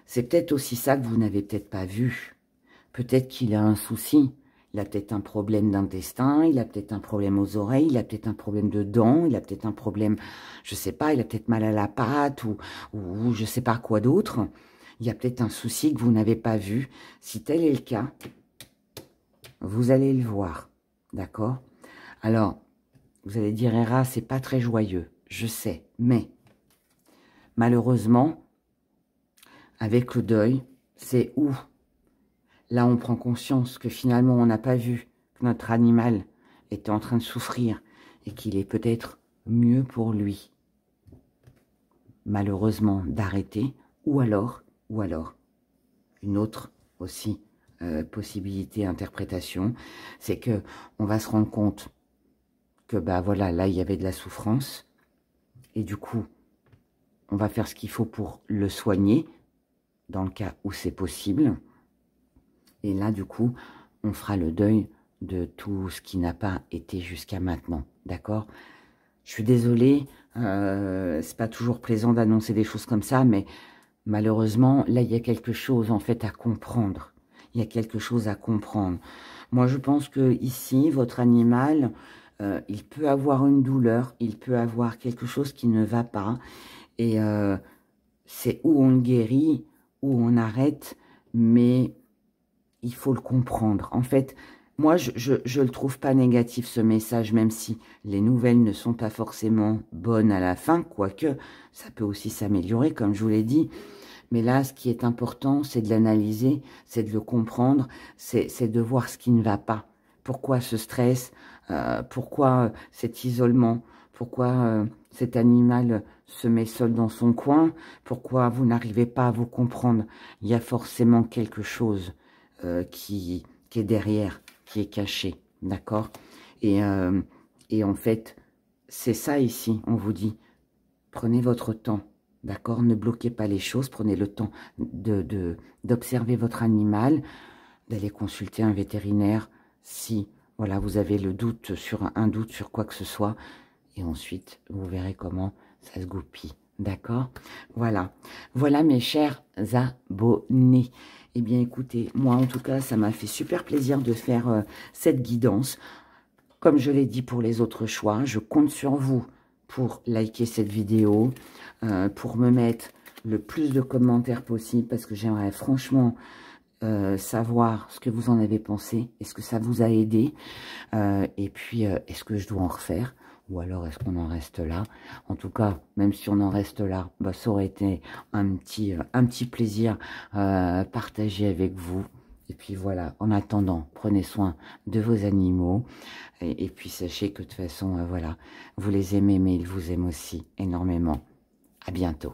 C'est peut-être aussi ça que vous n'avez peut-être pas vu. Peut-être qu'il a un souci. Il a peut-être un problème d'intestin, il a peut-être un problème aux oreilles, il a peut-être un problème de dents, il a peut-être un problème, je sais pas, il a peut-être mal à la patte ou je sais pas quoi d'autre. Il y a peut-être un souci que vous n'avez pas vu. Si tel est le cas, vous allez le voir. D'accord? Alors, vous allez dire, Héra, c'est pas très joyeux. Je sais, mais malheureusement, avec le deuil, c'est où là on prend conscience que finalement on n'a pas vu que notre animal était en train de souffrir et qu'il est peut-être mieux pour lui, malheureusement, d'arrêter, ou alors, une autre aussi possibilité, interprétation, c'est que on va se rendre compte que bah voilà, là il y avait de la souffrance, et du coup, on va faire ce qu'il faut pour le soigner, dans le cas où c'est possible. Et là, du coup, on fera le deuil de tout ce qui n'a pas été jusqu'à maintenant. D'accord? Je suis désolée, c'est pas toujours plaisant d'annoncer des choses comme ça, mais malheureusement, là, il y a quelque chose, en fait, à comprendre. Il y a quelque chose à comprendre. Moi, je pense que ici, votre animal, il peut avoir une douleur, il peut avoir quelque chose qui ne va pas. Et c'est où on le guérit, où on arrête, mais il faut le comprendre. En fait, moi, je le trouve pas négatif, ce message, même si les nouvelles ne sont pas forcément bonnes à la fin, quoique ça peut aussi s'améliorer, comme je vous l'ai dit. Mais là, ce qui est important, c'est de l'analyser, c'est de le comprendre, c'est de voir ce qui ne va pas. Pourquoi ce stress, pourquoi cet isolement, pourquoi cet animal se met seul dans son coin, pourquoi vous n'arrivez pas à vous comprendre. Il y a forcément quelque chose qui est derrière, qui est caché, d'accord, et en fait, c'est ça ici, on vous dit, prenez votre temps, d'accord, ne bloquez pas les choses, prenez le temps d'observer votre animal, d'aller consulter un vétérinaire si, voilà, vous avez le doute sur un doute sur quoi que ce soit, et ensuite, vous verrez comment ça se goupille, d'accord, voilà, voilà mes chers abonnés. Eh bien, écoutez, moi, en tout cas, ça m'a fait super plaisir de faire cette guidance. Comme je l'ai dit pour les autres choix, je compte sur vous pour liker cette vidéo, pour me mettre le plus de commentaires possible, parce que j'aimerais franchement savoir ce que vous en avez pensé. Est-ce que ça vous a aidé? Et puis, est-ce que je dois en refaire? Ou alors, est-ce qu'on en reste là? En tout cas, même si on en reste là, bah, ça aurait été un petit plaisir partagé avec vous. Et puis voilà, en attendant, prenez soin de vos animaux. Et puis sachez que de toute façon, voilà, vous les aimez, mais ils vous aiment aussi énormément. À bientôt.